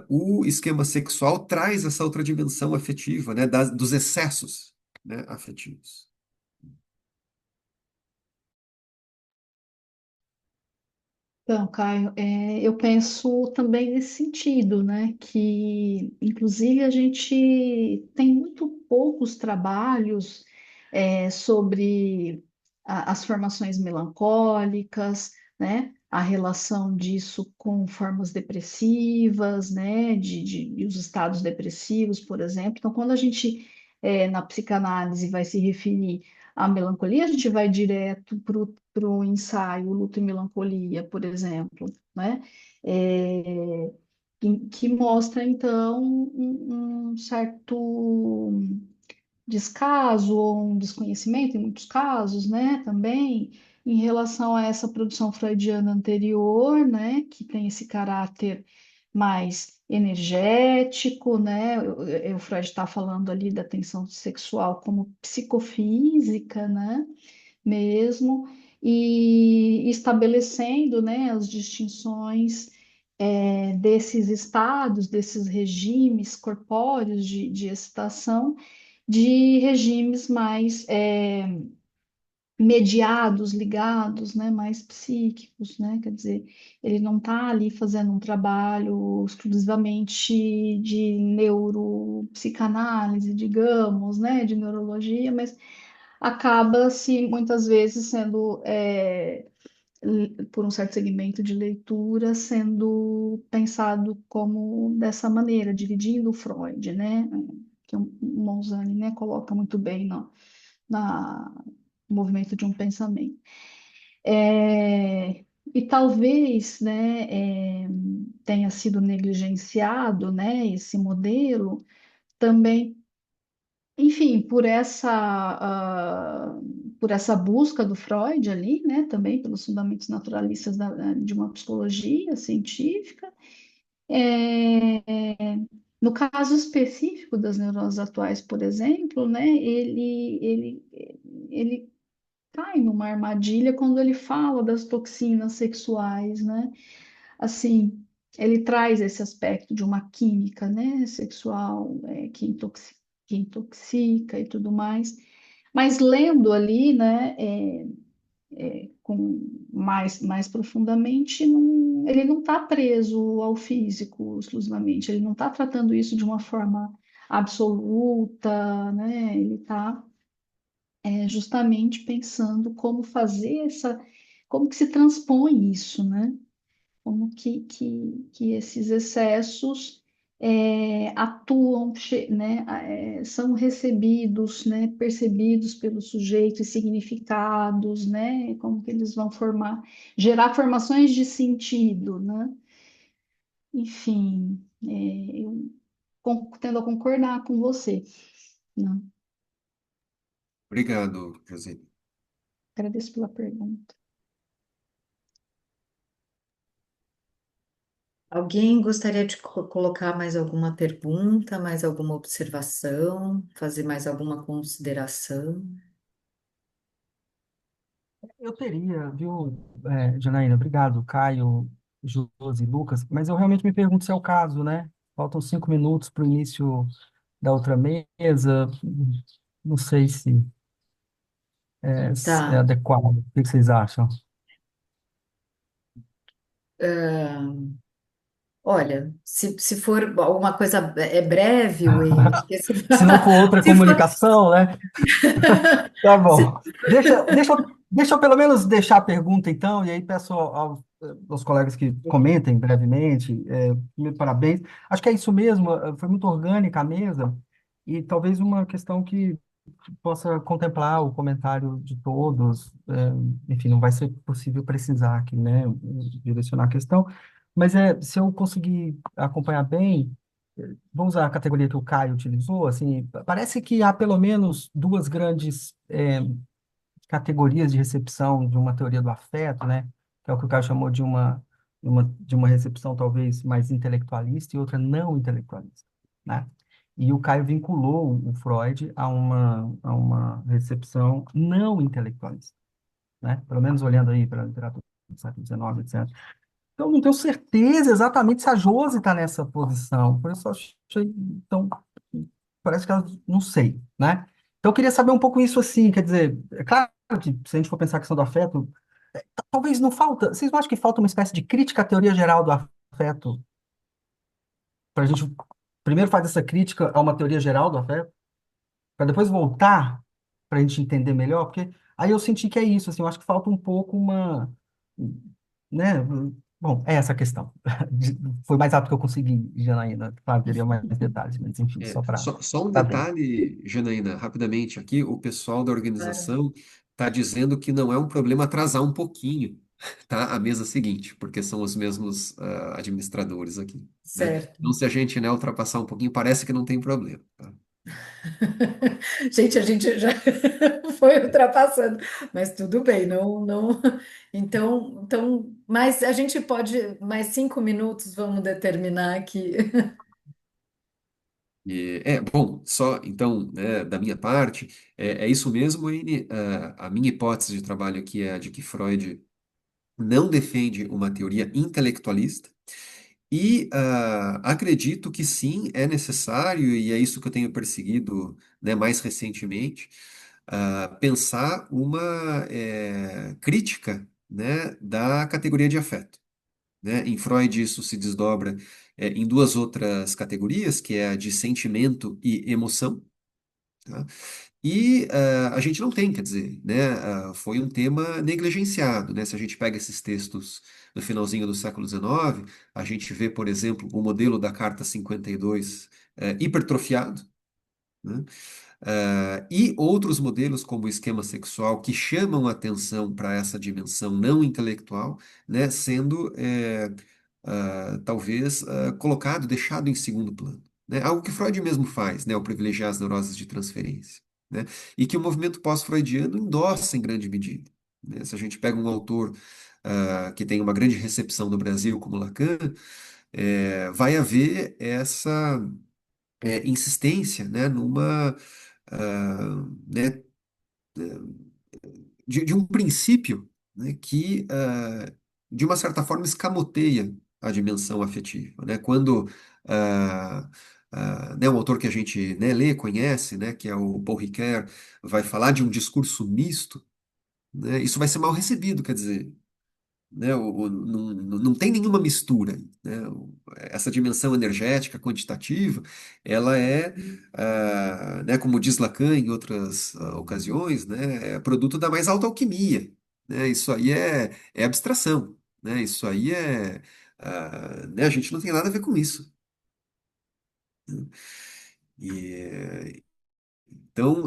O esquema sexual traz essa outra dimensão afetiva, né, dos excessos, né, afetivos. Então, Caio, eu penso também nesse sentido, né? Que, inclusive, a gente tem muito poucos trabalhos sobre as formações melancólicas, né? A relação disso com formas depressivas, né? De os estados depressivos, por exemplo. Então, quando a gente, na psicanálise, vai se referir à melancolia, a gente vai direto para o ensaio Luto e Melancolia, por exemplo, né? É, que mostra, então, um certo descaso ou um desconhecimento, em muitos casos, né, também, em relação a essa produção freudiana anterior, né, que tem esse caráter mais energético, né, o Freud está falando ali da tensão sexual como psicofísica, né, mesmo, e estabelecendo, né, as distinções desses estados, desses regimes corpóreos de excitação, de regimes mais mediados, ligados, né, mais psíquicos, né, quer dizer, ele não está ali fazendo um trabalho exclusivamente de neuropsicanálise, digamos, né, de neurologia, mas acaba-se muitas vezes sendo, por um certo segmento de leitura, sendo pensado como dessa maneira, dividindo o Freud, né? Que o Monzani, né, coloca muito bem no movimento de um pensamento. E talvez, né, tenha sido negligenciado, né, esse modelo também, enfim, por essa busca do Freud ali, né, também pelos fundamentos naturalistas de uma psicologia científica. É, no caso específico das neuroses atuais, por exemplo, né, ele cai numa armadilha quando ele fala das toxinas sexuais, né? Assim, ele traz esse aspecto de uma química, né, sexual, que intoxica e tudo mais. Mas lendo ali, né, com mais profundamente, ele não está preso ao físico exclusivamente, ele não está tratando isso de uma forma absoluta, né? Ele está justamente pensando como fazer como que se transpõe isso, né? Como que esses excessos atuam, né, são recebidos, né, percebidos pelo sujeito e significados, né, como que eles vão gerar formações de sentido, né? Enfim, eu tendo a concordar com você, né? Obrigado, José. Agradeço pela pergunta. Alguém gostaria de colocar mais alguma pergunta, mais alguma observação, fazer mais alguma consideração? Eu teria, viu, Janaína, obrigado, Caio, Josi, Lucas, mas eu realmente me pergunto se é o caso, né? Faltam 5 minutos para o início da outra mesa, não sei se é Tá. adequado. O que que vocês acham? Olha, se for alguma coisa breve, Wade, porque Se não for outra se for, comunicação, né? Tá se- bom. Deixa eu pelo menos deixar a pergunta, então, e aí peço aos colegas que comentem brevemente. Primeiro, parabéns. Acho que é isso mesmo, foi muito orgânica a mesa, e talvez uma questão que possa contemplar o comentário de todos. Enfim, não vai ser possível precisar aqui, né, direcionar a questão, mas se eu conseguir acompanhar bem. Vou usar a categoria que o Caio utilizou, assim, parece que há pelo menos duas grandes categorias de recepção de uma teoria do afeto, né? Que é o que o Caio chamou de uma recepção talvez mais intelectualista e outra não intelectualista, né? E o Caio vinculou o Freud a uma recepção não intelectualista, né? Pelo menos olhando aí para a literatura do século XIX, etc. Então, não tenho certeza exatamente se a Josi está nessa posição. Por isso, eu achei. Então, parece que ela. Não sei, né? Então, eu queria saber um pouco isso assim. Quer dizer, é claro que se a gente for pensar a questão do afeto, Talvez não falta. Vocês não acham que falta uma espécie de crítica à teoria geral do afeto? Para a gente primeiro fazer essa crítica a uma teoria geral do afeto, para depois voltar para a gente entender melhor, porque aí eu senti que é isso, assim, eu acho que falta um pouco uma, né? Bom, é essa a questão. Foi mais rápido que eu consegui, Janaína. Claro, teria mais detalhes, mas enfim, só para Só um tá bem. detalhe, Janaína, rapidamente aqui, o pessoal da Claro. organização está dizendo que não é um problema atrasar um pouquinho, tá? A mesa seguinte, porque são os mesmos administradores aqui, né? Certo. Então, se a gente, né, ultrapassar um pouquinho, parece que não tem problema, tá? Gente, a gente já foi ultrapassando, mas tudo bem, não, não. Então, mas a gente pode, mais 5 minutos, vamos determinar aqui. Bom, só então, né, da minha parte, é isso mesmo, Ine. A minha hipótese de trabalho aqui é a de que Freud não defende uma teoria intelectualista. E acredito que sim, é necessário, e é isso que eu tenho perseguido, né, mais recentemente, pensar uma crítica, né, da categoria de afeto. Né? Em Freud, isso se desdobra em duas outras categorias, que é a de sentimento e emoção. Tá? E a gente não tem, quer dizer, né, foi um tema negligenciado, né? Se a gente pega esses textos no finalzinho do século XIX, a gente vê, por exemplo, o modelo da Carta 52 hipertrofiado, né? E outros modelos, como o esquema sexual, que chamam atenção para essa dimensão não intelectual, né, sendo talvez colocado, deixado em segundo plano. Né? Algo que Freud mesmo faz, né, ao privilegiar as neuroses de transferência. Né? E que o movimento pós-freudiano endossa em grande medida. Né? Se a gente pega um autor que tem uma grande recepção no Brasil, como Lacan, vai haver essa insistência, né, numa né, de um princípio, né, que, de uma certa forma, escamoteia a dimensão afetiva. Né? Quando né, um autor que a gente, né, lê, conhece, né, que é o Paul Ricoeur, vai falar de um discurso misto, né, isso vai ser mal recebido, quer dizer, né? Não tem nenhuma mistura, né? Essa dimensão energética, quantitativa, ela né, como diz Lacan em outras ocasiões, né, é produto da mais alta alquimia, né? Isso aí é abstração, né? Isso aí né, a gente não tem nada a ver com isso. E, então,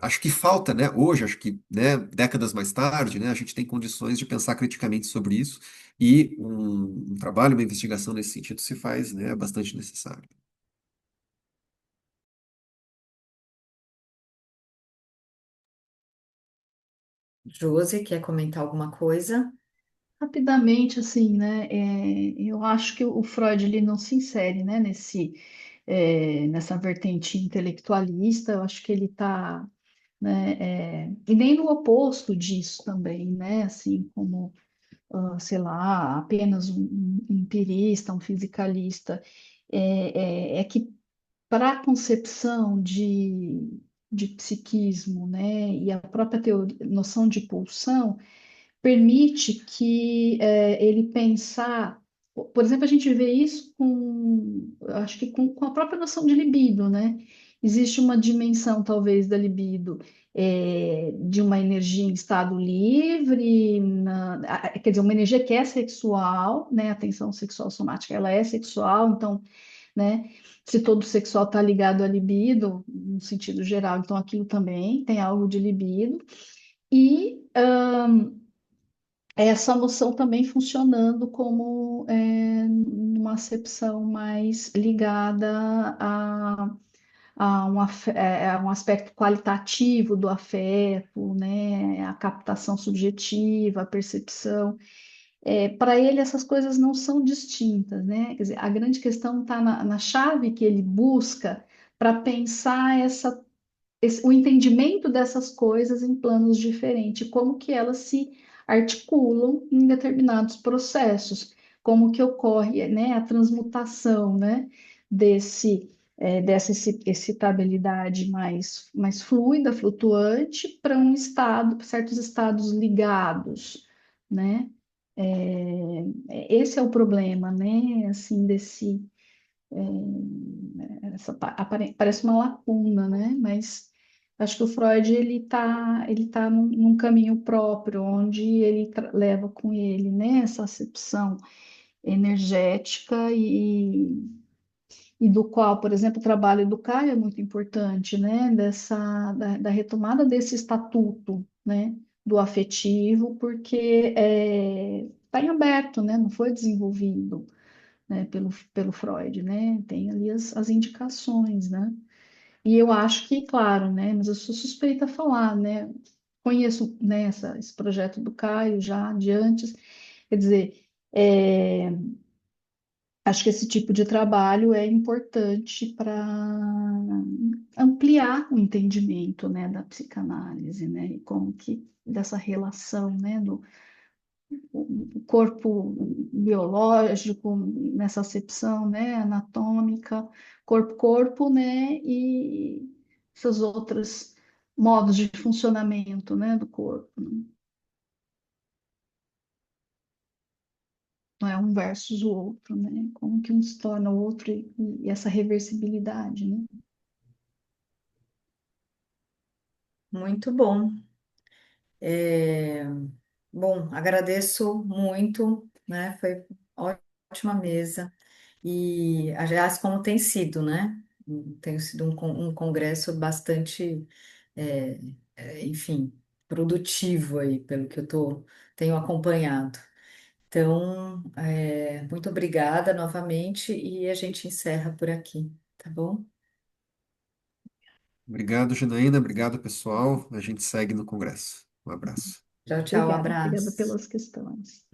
acho que falta, né, hoje, acho que, né, décadas mais tarde, né, a gente tem condições de pensar criticamente sobre isso e um trabalho, uma investigação nesse sentido se faz, né, bastante necessário. Josi, quer comentar alguma coisa? Rapidamente, assim, né? Eu acho que o Freud ele não se insere, né, nessa vertente intelectualista. Eu acho que ele está, né, e nem no oposto disso também, né? Assim como, sei lá, apenas um empirista, um fisicalista. É que para a concepção de psiquismo, né, e a própria noção de pulsão permite que ele pensar, por exemplo, a gente vê isso acho que com a própria noção de libido, né? Existe uma dimensão, talvez, da libido, de uma energia em estado livre, quer dizer, uma energia que é sexual, né? A tensão sexual somática, ela é sexual, então, né? Se todo sexual está ligado à libido, no sentido geral, então aquilo também tem algo de libido. E essa noção também funcionando como uma acepção mais ligada a um aspecto qualitativo do afeto, né, a captação subjetiva, a percepção. Para ele, essas coisas não são distintas, né? Quer dizer, a grande questão está na chave que ele busca para pensar o entendimento dessas coisas em planos diferentes, como que elas se articulam em determinados processos, como que ocorre, né, a transmutação, né, dessa excitabilidade mais fluida, flutuante, para certos estados ligados, né? Esse é o problema, né? Assim, parece uma lacuna, né? Mas acho que o Freud ele tá num caminho próprio, onde ele leva com ele, né? Essa acepção energética e do qual, por exemplo, o trabalho do Caio é muito importante, né? Da retomada desse estatuto, né? Do afetivo, porque está em aberto, né? Não foi desenvolvido, né? Pelo Freud, né? Tem ali as indicações, né? E eu acho que, claro, né? Mas eu sou suspeita a falar, né? Conheço, né, esse projeto do Caio já de antes, quer dizer, acho que esse tipo de trabalho é importante para ampliar o entendimento, né, da psicanálise, né, e como que dessa relação, né, do o corpo biológico nessa acepção, né, anatômica, corpo-corpo, né, e esses outros modos de funcionamento, né, do corpo, né? Não é um versus o outro, né? Como que um se torna o outro e essa reversibilidade, né? Muito bom. É, bom, agradeço muito, né? Foi ótima mesa. E, aliás, como tem sido, né? Tem sido um congresso bastante, é, enfim, produtivo aí, pelo que tenho acompanhado. Então, muito obrigada novamente e a gente encerra por aqui, tá bom? Obrigado, Janaína. Obrigado, pessoal. A gente segue no Congresso. Um abraço. Tchau, tchau, Obrigada abraço. pelas questões.